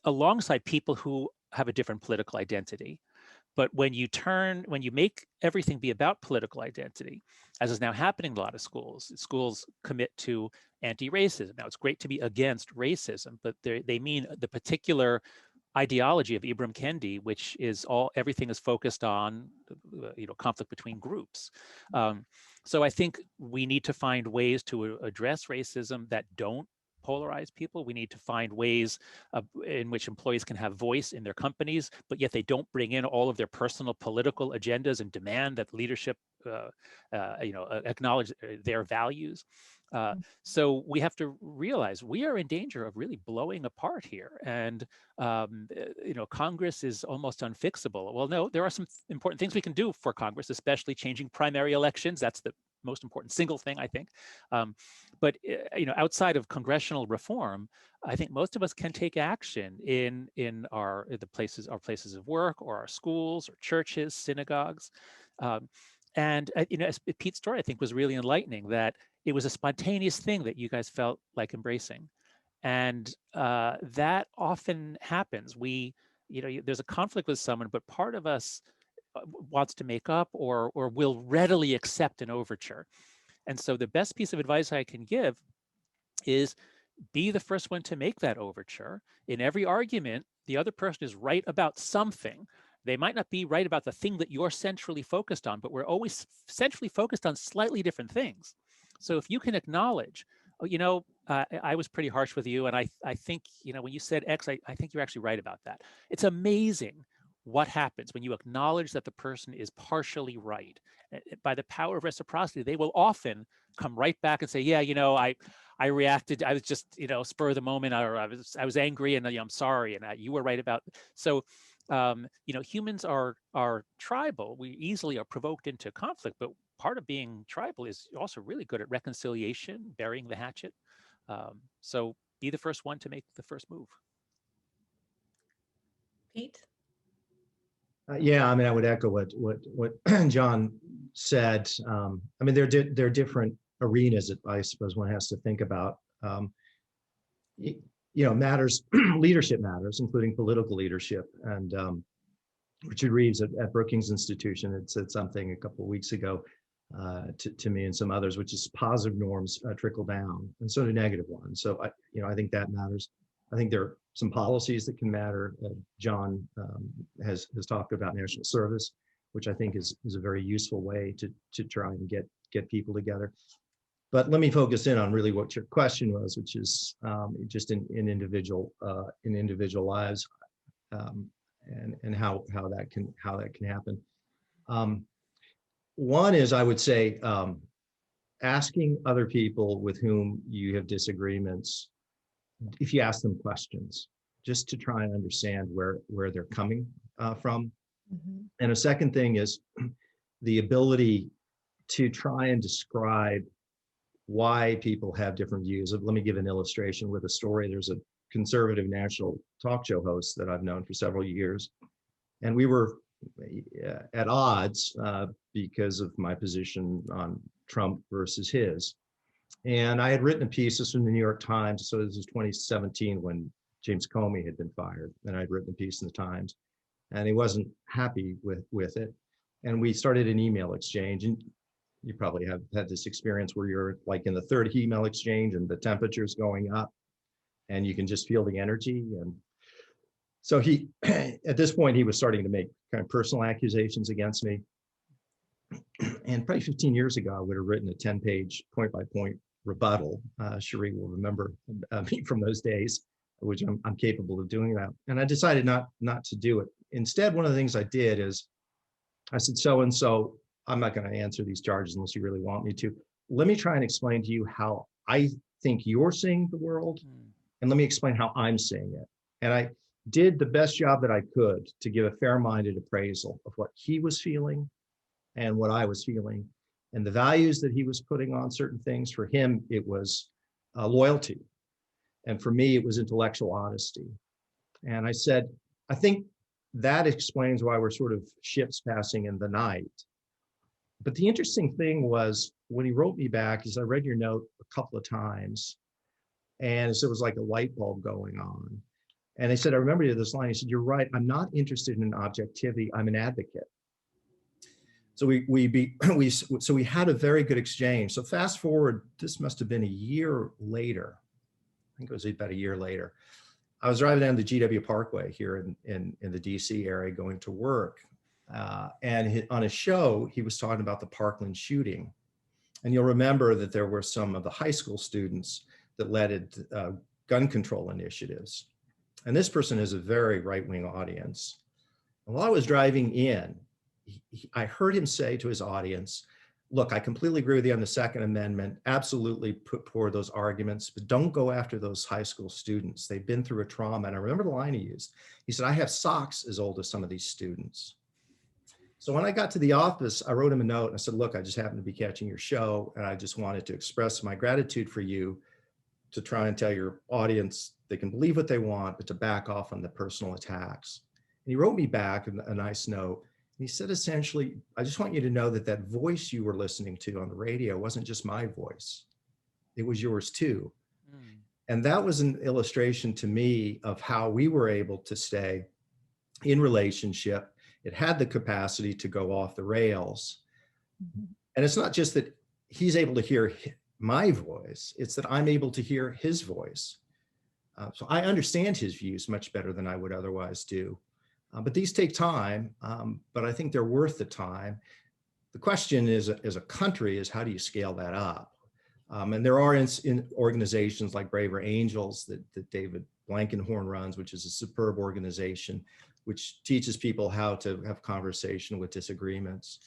alongside people who have a different political identity. But when you make everything be about political identity, as is now happening in a lot of schools, schools commit to anti-racism. Now, it's great to be against racism, but they mean the particular ideology of Ibram Kendi, which is everything is focused on, conflict between groups. So I think we need to find ways to address racism that don't polarize people. We need to find ways in which employees can have voice in their companies, but yet they don't bring in all of their personal political agendas and demand that leadership, acknowledge their values. So we have to realize we are in danger of really blowing apart here. And, Congress is almost unfixable. Well, no, there are some important things we can do for Congress, especially changing primary elections. That's the most important single thing, I think. But outside of congressional reform, I think most of us can take action in our places of work, or our schools, or churches, synagogues. And as Pete's story, I think, was really enlightening, that it was a spontaneous thing that you guys felt like embracing. And that often happens. There's a conflict with someone, but part of us wants to make up or will readily accept an overture. And so the best piece of advice I can give is be the first one to make that overture. In every argument, the other person is right about something. They might not be right about the thing that you're centrally focused on, but we're always centrally focused on slightly different things. So if you can acknowledge, I was pretty harsh with you, and I think, when you said X, I think you're actually right about that. It's amazing what happens when you acknowledge that the person is partially right. By the power of reciprocity, they will often come right back and say, yeah, I reacted, I was just, spur of the moment, or I was angry, and I'm sorry, and you were right about. So, humans are tribal. We easily are provoked into conflict, but part of being tribal is also really good at reconciliation, burying the hatchet. So be the first one to make the first move. Pete? Yeah, I mean, I would echo what John said. I mean, they're different arenas that I suppose one has to think about. Matters, leadership matters, including political leadership. And Richard Reeves at Brookings Institution had said something a couple of weeks ago to me and some others, which is positive norms trickle down, and so do negative ones. So I think that matters. I think there are some policies that can matter. John has talked about national service, which I think is a very useful way to try and get people together. But let me focus in on really what your question was, which is just in individual lives, and how that can happen. One is, I would say, asking other people with whom you have disagreements, if you ask them questions, just to try and understand where they're coming from. Mm-hmm. And a second thing is the ability to try and describe why people have different views. Let me give an illustration with a story. There's a conservative national talk show host that I've known for several years, and we were at odds because of my position on Trump versus his. And I had written a piece, this was in the New York Times, so this was 2017 when James Comey had been fired, and I'd written a piece in the Times, and he wasn't happy with it. And we started an email exchange, and you probably have had this experience where you're like in the third email exchange and the temperature's going up and you can just feel the energy. And So he, at this point, he was starting to make kind of personal accusations against me. And probably 15 years ago, I would have written a 10-page point-by-point rebuttal. Cherie will remember me from those days, which I'm capable of doing that. And I decided not to do it. Instead, one of the things I did is I said, so-and-so, I'm not going to answer these charges unless you really want me to. Let me try and explain to you how I think you're seeing the world, and let me explain how I'm seeing it. And I did the best job that I could to give a fair-minded appraisal of what he was feeling and what I was feeling, and the values that he was putting on certain things. For him, it was loyalty. And for me, it was intellectual honesty. And I said, I think that explains why we're sort of ships passing in the night. But the interesting thing was when he wrote me back, is I read your note a couple of times, and so it was like a light bulb going on. And he said, I remember this line. He said, you're right. I'm not interested in objectivity. I'm an advocate. So we had a very good exchange. So fast forward, this must have been a year later. I think it was about a year later. I was driving down the GW Parkway here in the DC area going to work. And on a show, he was talking about the Parkland shooting. And you'll remember that there were some of the high school students that led gun control initiatives. And this person is a very right-wing audience. And while I was driving in, I heard him say to his audience, look, I completely agree with you on the Second Amendment, absolutely put forward those arguments, but don't go after those high school students. They've been through a trauma. And I remember the line he used. He said, I have socks as old as some of these students. So when I got to the office, I wrote him a note and I said, look, I just happened to be catching your show, and I just wanted to express my gratitude for you to try and tell your audience they can believe what they want, but to back off on the personal attacks. And he wrote me back a nice note. He said, essentially, I just want you to know that that voice you were listening to on the radio wasn't just my voice. It was yours too. Mm. And that was an illustration to me of how we were able to stay in relationship. It had the capacity to go off the rails. Mm-hmm. And it's not just that he's able to hear my voice, it's that I'm able to hear his voice. So I understand his views much better than I would otherwise do. But these take time, but I think they're worth the time. The question is, as a country, is how do you scale that up? And there are in organizations like Braver Angels that David Blankenhorn runs, which is a superb organization, which teaches people how to have conversation with disagreements.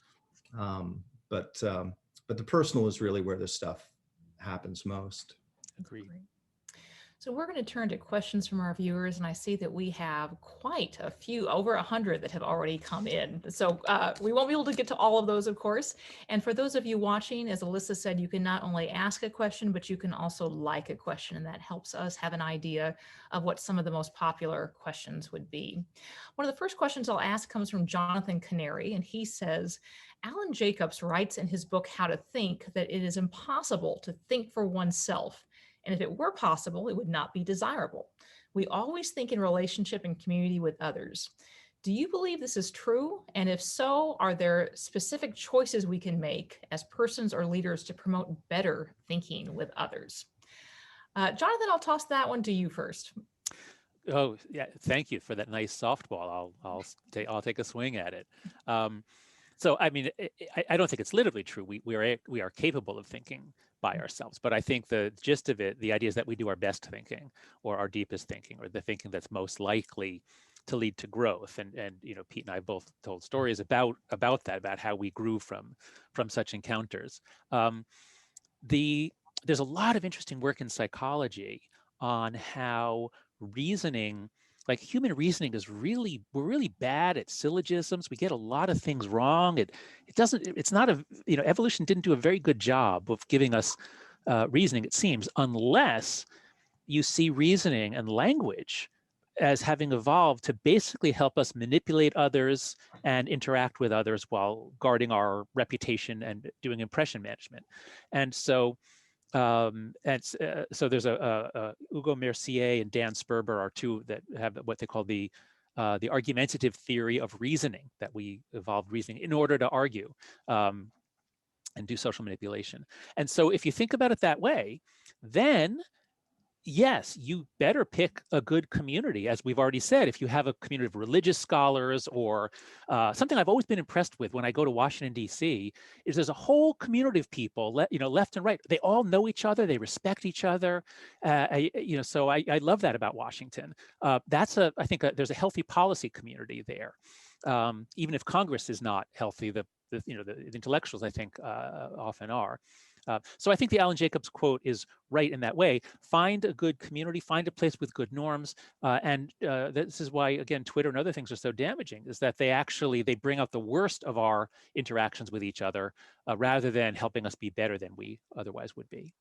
But the personal is really where this stuff happens most. Agreed. So we're going to turn to questions from our viewers, and I see that we have quite a few, over 100 that have already come in. So we won't be able to get to all of those, of course. And for those of you watching, as Alyssa said, you can not only ask a question, but you can also like a question, and that helps us have an idea of what some of the most popular questions would be. One of the first questions I'll ask comes from Jonathan Canary, and he says, Alan Jacobs writes in his book, How to Think, that it is impossible to think for oneself. And if it were possible, it would not be desirable. We always think in relationship and community with others. Do you believe this is true? And if so, are there specific choices we can make as persons or leaders to promote better thinking with others? Jonathan, I'll toss that one to you first. Oh, yeah. Thank you for that nice softball. I'll take a swing at it. So, I mean, I don't think it's literally true. We are capable of thinking by ourselves, but I think the gist of it, the idea is that we do our best thinking, or our deepest thinking, or the thinking that's most likely to lead to growth. And you know, Pete and I both told stories about that, about how we grew from such encounters. There's a lot of interesting work in psychology on how reasoning, like human reasoning, we're really bad at syllogisms. We get a lot of things wrong. Evolution didn't do a very good job of giving us reasoning, it seems, unless you see reasoning and language as having evolved to basically help us manipulate others and interact with others while guarding our reputation and doing impression management. And so so there's Hugo Mercier and Dan Sperber are two that have what they call the argumentative theory of reasoning, that we evolved reasoning in order to argue and do social manipulation. And so if you think about it that way, then yes, you better pick a good community. As we've already said, if you have a community of religious scholars or something I've always been impressed with when I go to Washington, D.C., is there's a whole community of people, left and right. They all know each other. They respect each other. So I love that about Washington. I think there's a healthy policy community there. Even if Congress is not healthy, the intellectuals, I think, often are. So I think the Alan Jacobs quote is right in that way. Find a good community, find a place with good norms. And this is why, again, Twitter and other things are so damaging, is that they bring out the worst of our interactions with each other rather than helping us be better than we otherwise would be.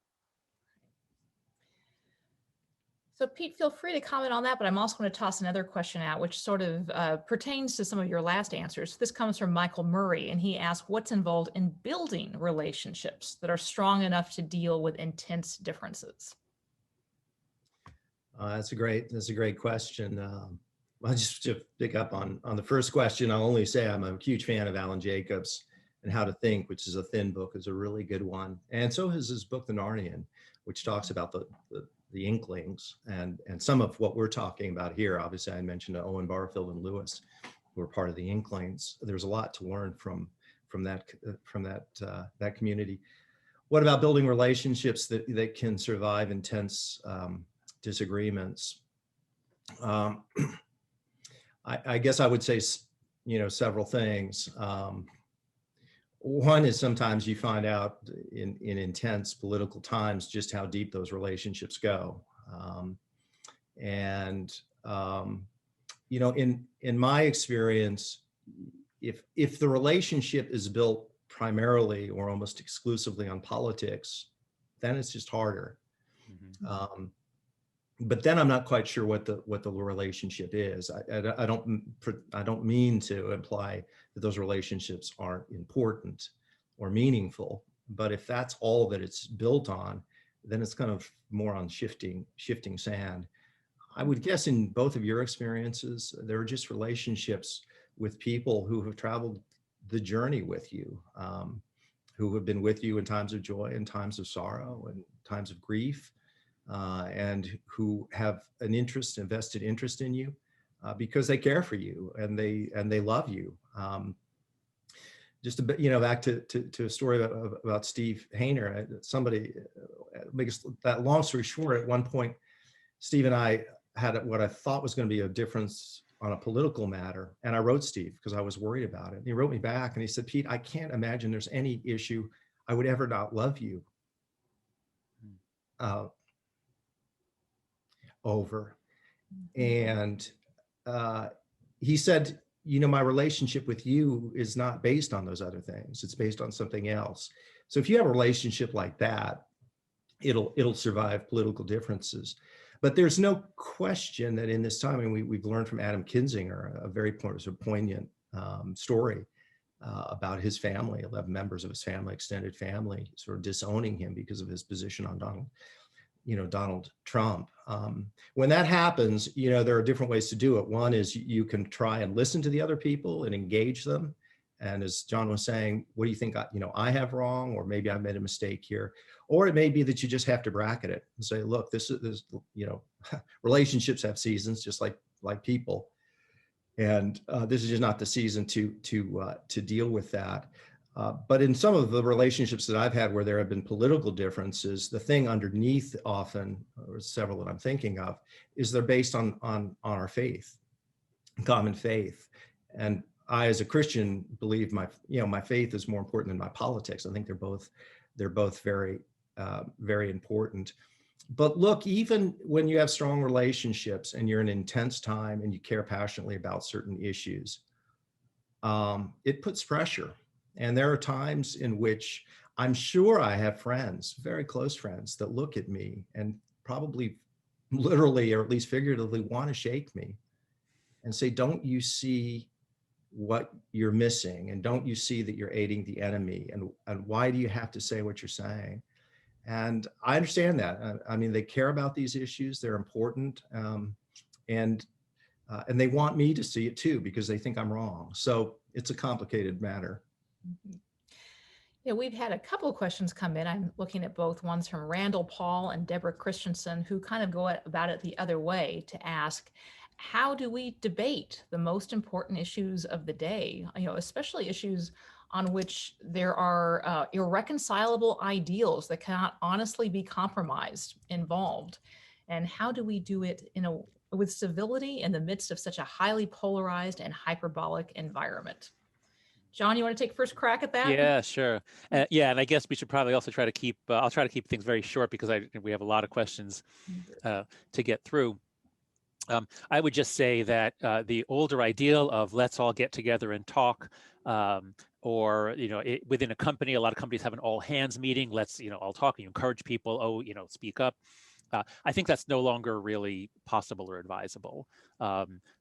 So Pete, feel free to comment on that, but I'm also going to toss another question out, which sort of pertains to some of your last answers. This comes from Michael Murray, and he asked, what's involved in building relationships that are strong enough to deal with intense differences? That's a great question. I'll just to pick up on the first question. I'll only say I'm a huge fan of Alan Jacobs, and How to Think, which is a thin book, is a really good one. And so is his book, The Narnian, which talks about the Inklings and some of what we're talking about here. Obviously, I mentioned Owen Barfield and Lewis, who are part of the Inklings. There's a lot to learn from that community. What about building relationships that can survive intense disagreements? I guess I would say, several things. One is sometimes you find out in intense political times just how deep those relationships go. In my experience, if the relationship is built primarily or almost exclusively on politics, then it's just harder. Mm-hmm. But then I'm not quite sure what the relationship is. I don't mean to imply that those relationships aren't important or meaningful, but if that's all that it's built on, then it's kind of more on shifting sand. I would guess in both of your experiences, there are just relationships with people who have traveled the journey with you, who have been with you in times of joy and times of sorrow and times of grief. And who have an vested interest in you because they care for you and they love you. Just a bit, back to a story about Steve Wehner. Somebody makes that long story short. At one point, Steve and I had what I thought was going to be a difference on a political matter, and I wrote Steve because I was worried about it. And he wrote me back and he said, "Pete, I can't imagine there's any issue I would ever not love you over." And he said, my relationship with you is not based on those other things. It's based on something else. So if you have a relationship like that, it'll survive political differences. But there's no question that in this time, and we've learned from Adam Kinzinger, a very poignant story about his family, 11 members of his family, extended family, sort of disowning him because of his position on Donald Trump. When that happens, there are different ways to do it. One is you can try and listen to the other people and engage them. And as John was saying, what do you think I have wrong, or maybe I made a mistake here? Or it may be that you just have to bracket it and say, look, this relationships have seasons just like people. And this is just not the season to deal with that. But in some of the relationships that I've had where there have been political differences, the thing underneath often, or several that I'm thinking of, is they're based on our faith, common faith. And I, as a Christian, believe my faith is more important than my politics. I think they're both very, very important. But look, even when you have strong relationships and you're in an intense time and you care passionately about certain issues, it puts pressure. And there are times in which I'm sure I have friends, very close friends, that look at me and probably literally, or at least figuratively, want to shake me and say, don't you see what you're missing? And don't you see that you're aiding the enemy? And why do you have to say what you're saying? And I understand that. I mean, they care about these issues. They're important. And they want me to see it too, because they think I'm wrong. So it's a complicated matter. Yeah, we've had a couple of questions come in. I'm looking at both ones from Randall Paul and Deborah Christensen, who kind of go about it the other way to ask, how do we debate the most important issues of the day? Especially issues on which there are irreconcilable ideals that cannot honestly be compromised involved. And how do we do it with civility in the midst of such a highly polarized and hyperbolic environment? John, you want to take first crack at that? Yeah, sure. Yeah, and I guess we should probably also try to keep. I'll try to keep things very short because we have a lot of questions to get through. I would just say that the older ideal of let's all get together and talk, or within a company, a lot of companies have an all hands meeting. Let's all talk. You encourage people. Oh, speak up. I think that's no longer really possible or advisable,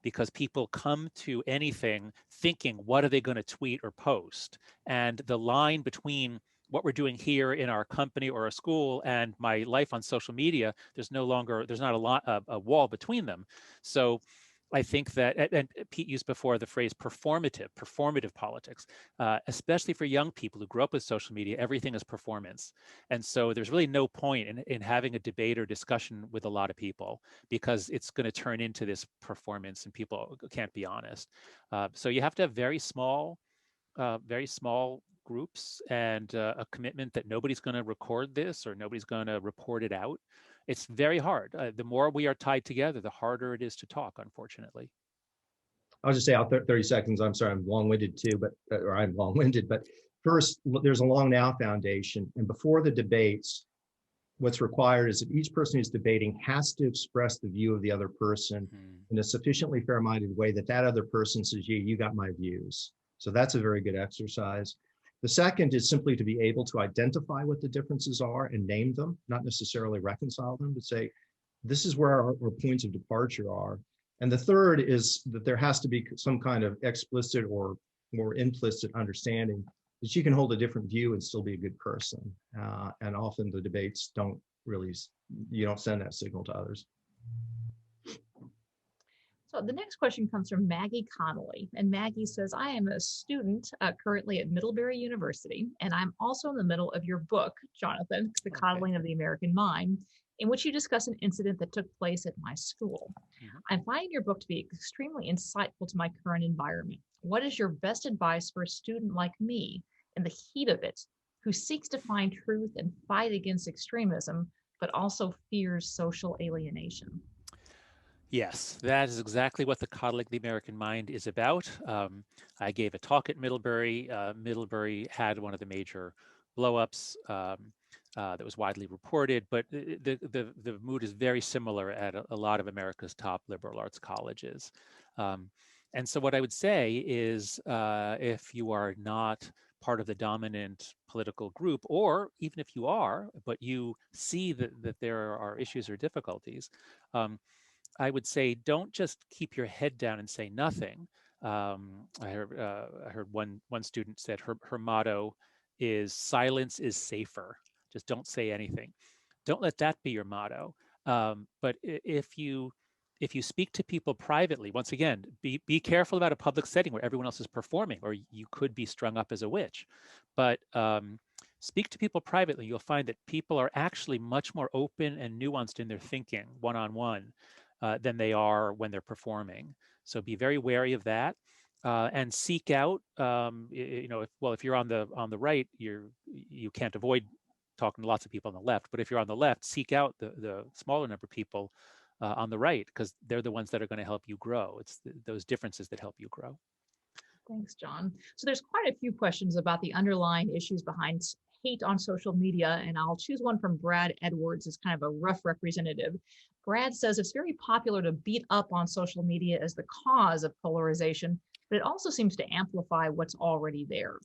because people come to anything thinking, what are they going to tweet or post? And the line between what we're doing here in our company or a school and my life on social media, there's not a wall between them. So I think that, and Pete used before the phrase performative politics, especially for young people who grew up with social media, everything is performance. And so there's really no point in having a debate or discussion with a lot of people, because it's going to turn into this performance and people can't be honest. So you have to have very small groups and a commitment that nobody's going to record this or nobody's going to report it out. It's very hard. The more we are tied together, the harder it is to talk, unfortunately. I'll just say out 30 seconds. I'm sorry, I'm long-winded too, or I'm long-winded, but first, there's a Long Now Foundation. And before the debates, what's required is that each person who's debating has to express the view of the other person in a sufficiently fair-minded way that other person says, yeah, you got my views. So that's a very good exercise. The second is simply to be able to identify what the differences are and name them, not necessarily reconcile them, but say, this is where our points of departure are. And the third is that there has to be some kind of explicit or more implicit understanding that you can hold a different view and still be a good person. And often the debates you don't send that signal to others. So the next question comes from Maggie Connolly. And Maggie says, I am a student currently at Middlebury University, and I'm also in the middle of your book, Jonathan, The Coddling of the American Mind, in which you discuss an incident that took place at my school. I'm finding your book to be extremely insightful to my current environment. What is your best advice for a student like me in the heat of it, who seeks to find truth and fight against extremism, but also fears social alienation? Yes, that is exactly what The Coddling of the American Mind is about. I gave a talk at Middlebury. Middlebury had one of the major blowups that was widely reported, but the mood is very similar at a lot of America's top liberal arts colleges. And so what I would say is, if you are not part of the dominant political group, or even if you are, but you see that there are issues or difficulties, I would say don't just keep your head down and say nothing. I heard one student said her motto is silence is safer. Just don't say anything. Don't let that be your motto. But if you speak to people privately, once again, be careful about a public setting where everyone else is performing, or you could be strung up as a witch. But speak to people privately, you'll find that people are actually much more open and nuanced in their thinking one-on-one than they are when they're performing. So be very wary of that, and seek out. If you're on the right, you can't avoid talking to lots of people on the left. But if you're on the left, seek out the smaller number of people on the right, because they're the ones that are going to help you grow. It's those differences that help you grow. Thanks, John. So there's quite a few questions about the underlying issues behind hate on social media, and I'll choose one from Brad Edwards as kind of a rough representative. Brad says it's very popular to beat up on social media as the cause of polarization, but it also seems to amplify what's already there.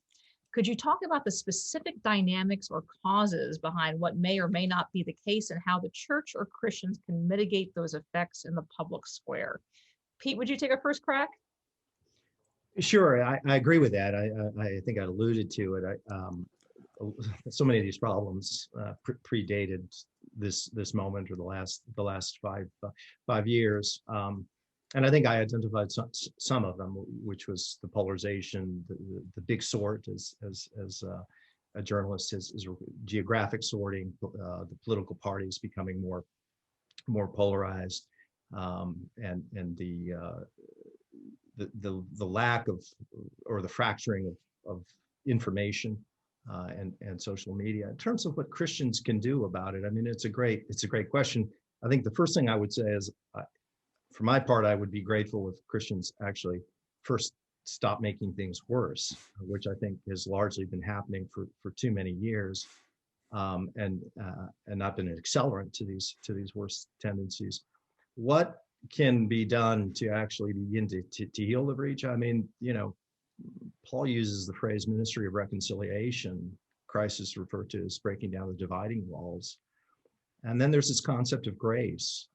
Could you talk about the specific dynamics or causes behind what may or may not be the case, and how the church or Christians can mitigate those effects in the public square? Pete, would you take a first crack? Sure, I agree with that. I think I alluded to it. So many of these problems predated this moment, or the last 5 years, and I think I identified some of them, which was the polarization, the big sort, as a journalist is geographic sorting, the political parties becoming more polarized, and the lack of, or the fracturing of information, and social media. In terms of what Christians can do about it, I mean, it's a great question. I think the first thing I would say is, for my part, I would be grateful if Christians actually first stop making things worse, which I think has largely been happening for too many years, and not been an accelerant to these worst tendencies. What can be done to actually begin to heal the breach? I mean, Paul uses the phrase ministry of reconciliation. Christ is referred to as breaking down the dividing walls. And then there's this concept of grace.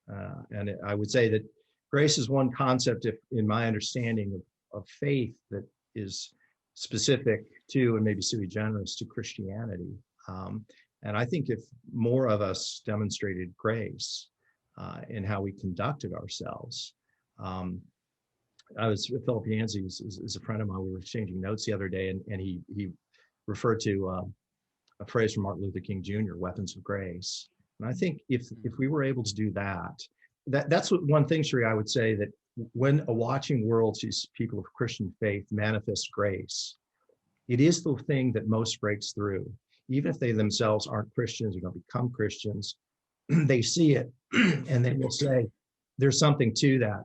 And I would say that grace is one concept, in my understanding of faith, that is specific to, and maybe sui generis to, Christianity. And I think if more of us demonstrated grace in how we conducted ourselves. Philip Yancey is a friend of mine. We were exchanging notes the other day, and he referred to a phrase from Martin Luther King Jr., weapons of grace. And I think if we were able to do that's one thing, Sheree, I would say, that when a watching world sees people of Christian faith manifest grace, it is the thing that most breaks through. Even if they themselves aren't Christians or don't become Christians, they see it and they will say, there's something to that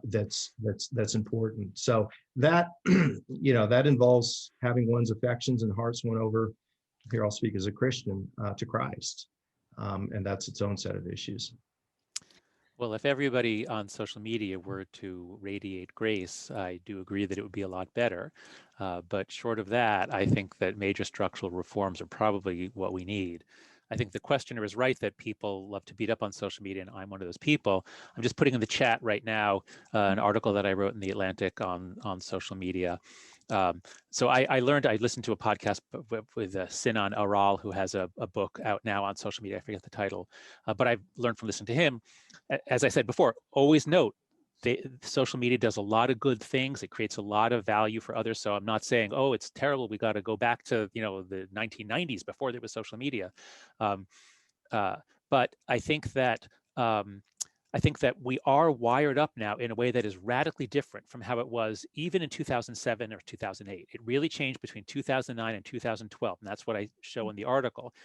that's important. So that, that involves having one's affections and hearts won over, here I'll speak as a Christian, to Christ. And that's its own set of issues. Well, if everybody on social media were to radiate grace, I do agree that it would be a lot better. But short of that, I think that major structural reforms are probably what we need. I think the questioner is right that people love to beat up on social media, and I'm one of those people. I'm just putting in the chat right now an article that I wrote in The Atlantic on social media. So I listened to a podcast with Sinan Aral, who has a book out now on social media. I forget the title, but I've learned from listening to him. As I said before, always note, social media does a lot of good things. It creates a lot of value for others. So I'm not saying, oh, it's terrible, we got to go back to the 1990s before there was social media. But I think that we are wired up now in a way that is radically different from how it was even in 2007 or 2008. It really changed between 2009 and 2012, and that's what I show in the article.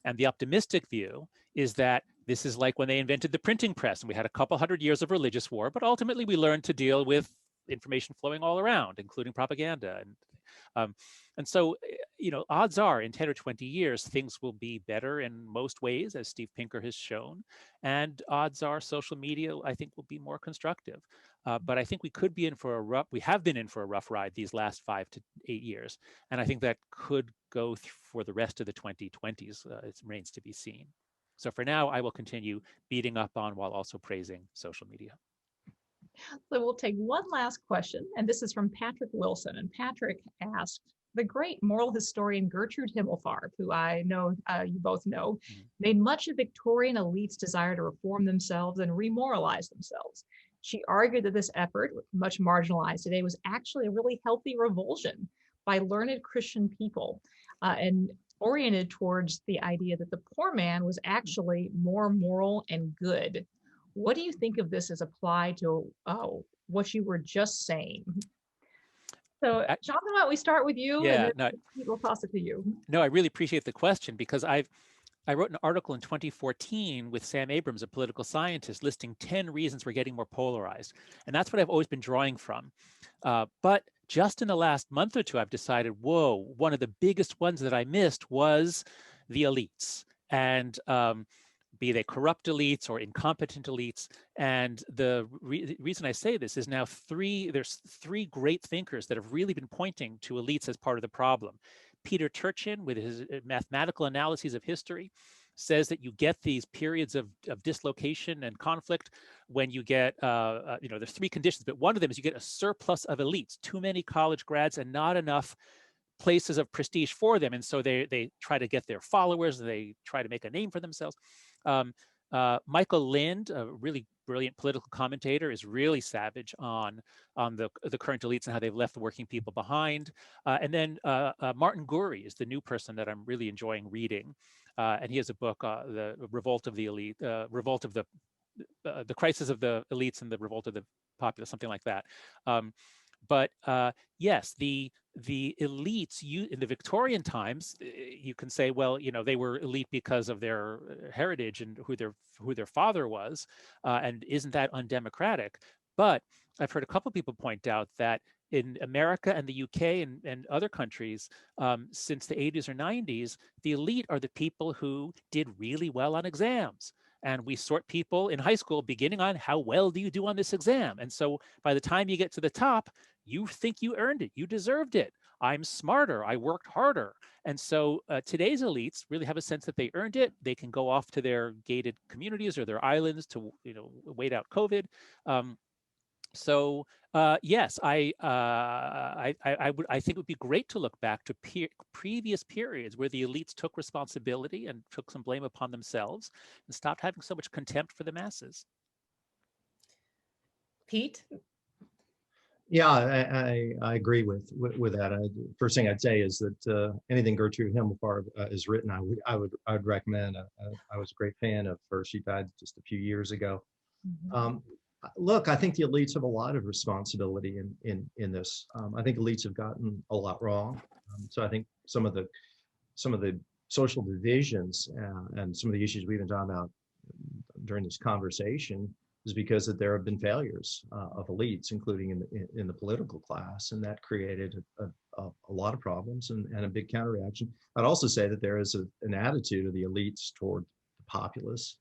And the optimistic view is that this is like when they invented the printing press, and we had a couple hundred years of religious war, but ultimately we learned to deal with information flowing all around, including propaganda. And so, odds are in 10 or 20 years, things will be better in most ways, as Steve Pinker has shown. And odds are social media, I think, will be more constructive. But I think we have been in for a rough ride these last 5 to 8 years. And I think that could go for the rest of the 2020s. It remains to be seen. So for now, I will continue beating up on while also praising social media. So we'll take one last question, and this is from Patrick Wilson. And Patrick asked, the great moral historian Gertrude Himmelfarb, who I know you both know, made much of Victorian elites' desire to reform themselves and remoralize themselves. She argued that this effort, much marginalized today, was actually a really healthy revulsion by learned Christian people, and oriented towards the idea that the poor man was actually more moral and good. What do you think of this as applied to what you were just saying? So, Jonathan, why don't we start with you, and then we'll toss it to you. No, I really appreciate the question, because I wrote an article in 2014 with Sam Abrams, a political scientist, listing 10 reasons we're getting more polarized. And that's what I've always been drawing from. But just in the last month or two, I've decided, whoa, one of the biggest ones that I missed was the elites. And be they corrupt elites or incompetent elites. And the reason I say this is now there's three great thinkers that have really been pointing to elites as part of the problem. Peter Turchin, with his mathematical analyses of history, says that you get these periods of dislocation and conflict when you get, there's three conditions, but one of them is you get a surplus of elites, too many college grads and not enough places of prestige for them. And so they try to get their followers, and they try to make a name for themselves. Michael Lind, a really brilliant political commentator, is really savage on the current elites and how they've left the working people behind. And then Martin Gurri is the new person that I'm really enjoying reading. And he has a book, The Revolt of the Elite, Revolt of the Crisis of the Elites and the Revolt of the Populace, something like that. But yes, the elites in the Victorian times, you can say, well, they were elite because of their heritage and who their father was, and isn't that undemocratic? But I've heard a couple of people point out that in America and the UK and other countries, since the 80s or 90s, the elite are the people who did really well on exams. And we sort people in high school beginning on how well do you do on this exam. And so by the time you get to the top, you think you earned it, you deserved it. I'm smarter, I worked harder. And so today's elites really have a sense that they earned it. They can go off to their gated communities or their islands to wait out COVID. So yes, I think it would be great to look back to previous periods where the elites took responsibility and took some blame upon themselves and stopped having so much contempt for the masses. Pete? Yeah, I agree with that. First thing I'd say is that anything Gertrude Himmelfarb has written, I would recommend. I was a great fan of her. She died just a few years ago. Mm-hmm. Look, I think the elites have a lot of responsibility in this. I think elites have gotten a lot wrong. So I think some of the social divisions and some of the issues we've been talking about during this conversation is because that there have been failures of elites, including in the political class, and that created a lot of problems and a big counterreaction. I'd also say that there is an attitude of the elites toward the populace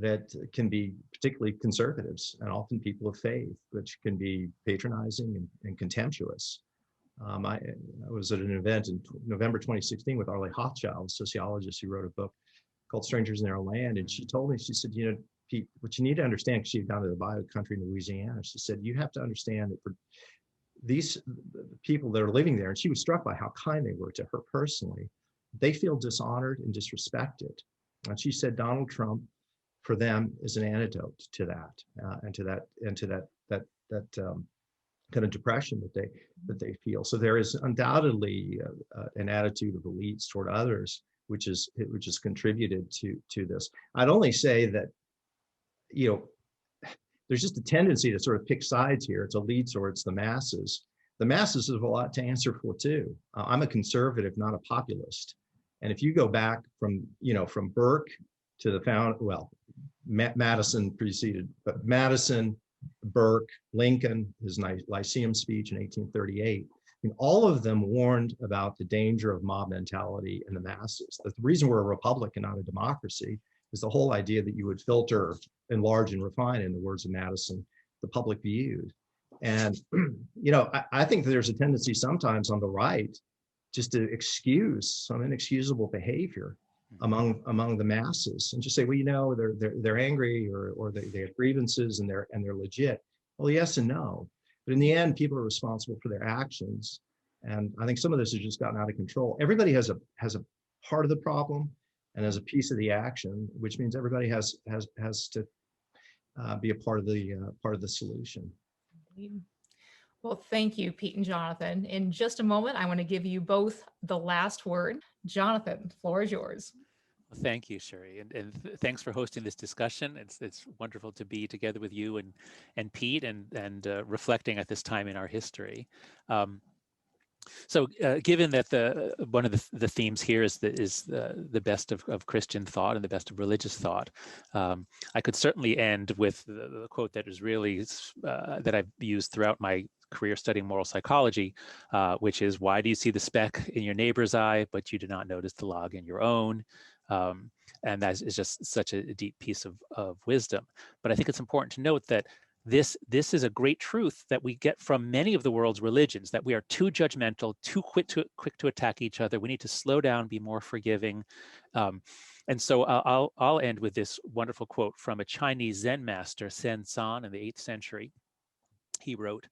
that can be particularly conservatives and often people of faith, which can be patronizing and contemptuous. I was at an event in November 2016 with Arlie Hochschild, a sociologist who wrote a book called Strangers in Their Own Land. And she told me, she said, Pete, what you need to understand, because she had gone to the bio country in Louisiana, she said, you have to understand that for these people that are living there, and she was struck by how kind they were to her personally, they feel dishonored and disrespected. And she said, Donald Trump, for them, is an antidote to that, and to that kind of depression that they feel. So there is undoubtedly an attitude of elites toward others, which has contributed to this. I'd only say that, there's just a tendency to sort of pick sides here. It's elites or it's the masses. The masses have a lot to answer for too. I'm a conservative, not a populist. And if you go back from Burke to the Madison preceded, but Madison, Burke, Lincoln, his Lyceum speech in 1838, all of them warned about the danger of mob mentality in the masses. The reason we're a republic and not a democracy is the whole idea that you would filter, enlarge, and refine, in the words of Madison, the public viewed. And, I think there's a tendency sometimes on the right just to excuse some inexcusable behavior among the masses and just say, well, they're angry or they have grievances and they're legit. Well, yes and no. But in the end, people are responsible for their actions. And I think some of this has just gotten out of control. Everybody has a part of the problem and has a piece of the action, which means everybody has to be a part of the solution. Well, thank you, Pete and Jonathan. In just a moment, I want to give you both the last word. Jonathan, the floor is yours. Well, thank you, Sherry, and thanks for hosting this discussion. It's wonderful to be together with you and Pete and reflecting at this time in our history. So given that one of the themes here is the best of Christian thought and the best of religious thought, I could certainly end with the quote that is really that I've used throughout my career studying moral psychology, which is, why do you see the speck in your neighbor's eye, but you do not notice the log in your own? And that is just such a deep piece of wisdom. But I think it's important to note that this is a great truth that we get from many of the world's religions, that we are too judgmental, too quick to attack each other. We need to slow down, be more forgiving. And so I'll end with this wonderful quote from a Chinese Zen master, Sen San, in the 8th century. He wrote,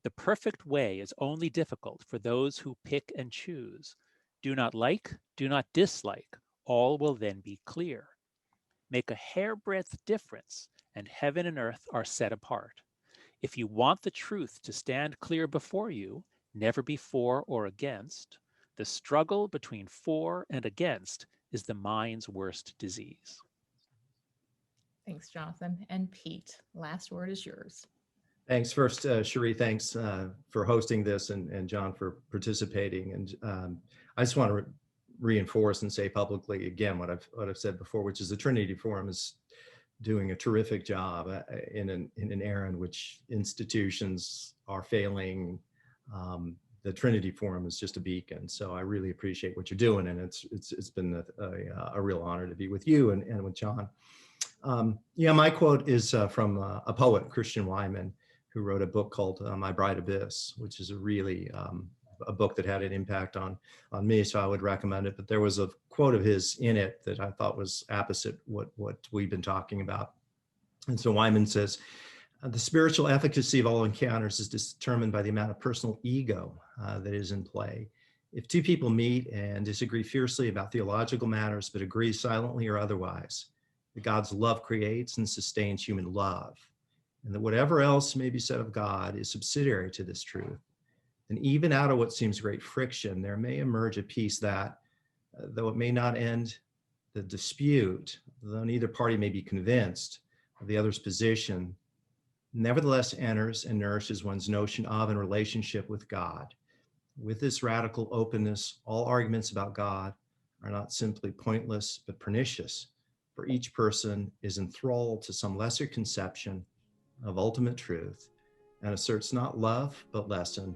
"The perfect way is only difficult for those who pick and choose. Do not like, do not dislike. All will then be clear." make a hairbreadth difference, and heaven and earth are set apart. If you want the truth to stand clear before you, never be for or against, the struggle between for and against is the mind's worst disease. Thanks, Jonathan. And Pete, last word is yours. Thanks. First, Cherie, thanks for hosting this, and John for participating. And I just want to reinforce and say publicly again what I've said before, which is the Trinity Forum is doing a terrific job in an era in which institutions are failing. The Trinity Forum is just a beacon. So I really appreciate what you're doing, and it's been a real honor to be with you and with John. My quote is from a poet, Christian Wyman, who wrote a book called My Bright Abyss, which is a really a book that had an impact on me, so I would recommend it. But there was a quote of his in it that I thought was opposite what we've been talking about. And so Wyman says, the spiritual efficacy of all encounters is determined by the amount of personal ego that is in play. If two people meet and disagree fiercely about theological matters, but agree silently or otherwise, that God's love creates and sustains human love, and that whatever else may be said of God is subsidiary to this truth. And even out of what seems great friction, there may emerge a peace that, though it may not end the dispute, though neither party may be convinced of the other's position, nevertheless enters and nourishes one's notion of and relationship with God. With this radical openness, all arguments about God are not simply pointless, but pernicious, for each person is enthralled to some lesser conception of ultimate truth and asserts not love, but lesson,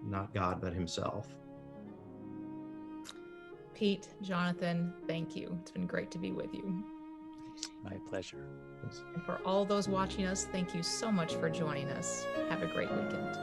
not God, but himself. Pete, Jonathan, thank you. It's been great to be with you. My pleasure. And for all those watching us, thank you so much for joining us. Have a great weekend.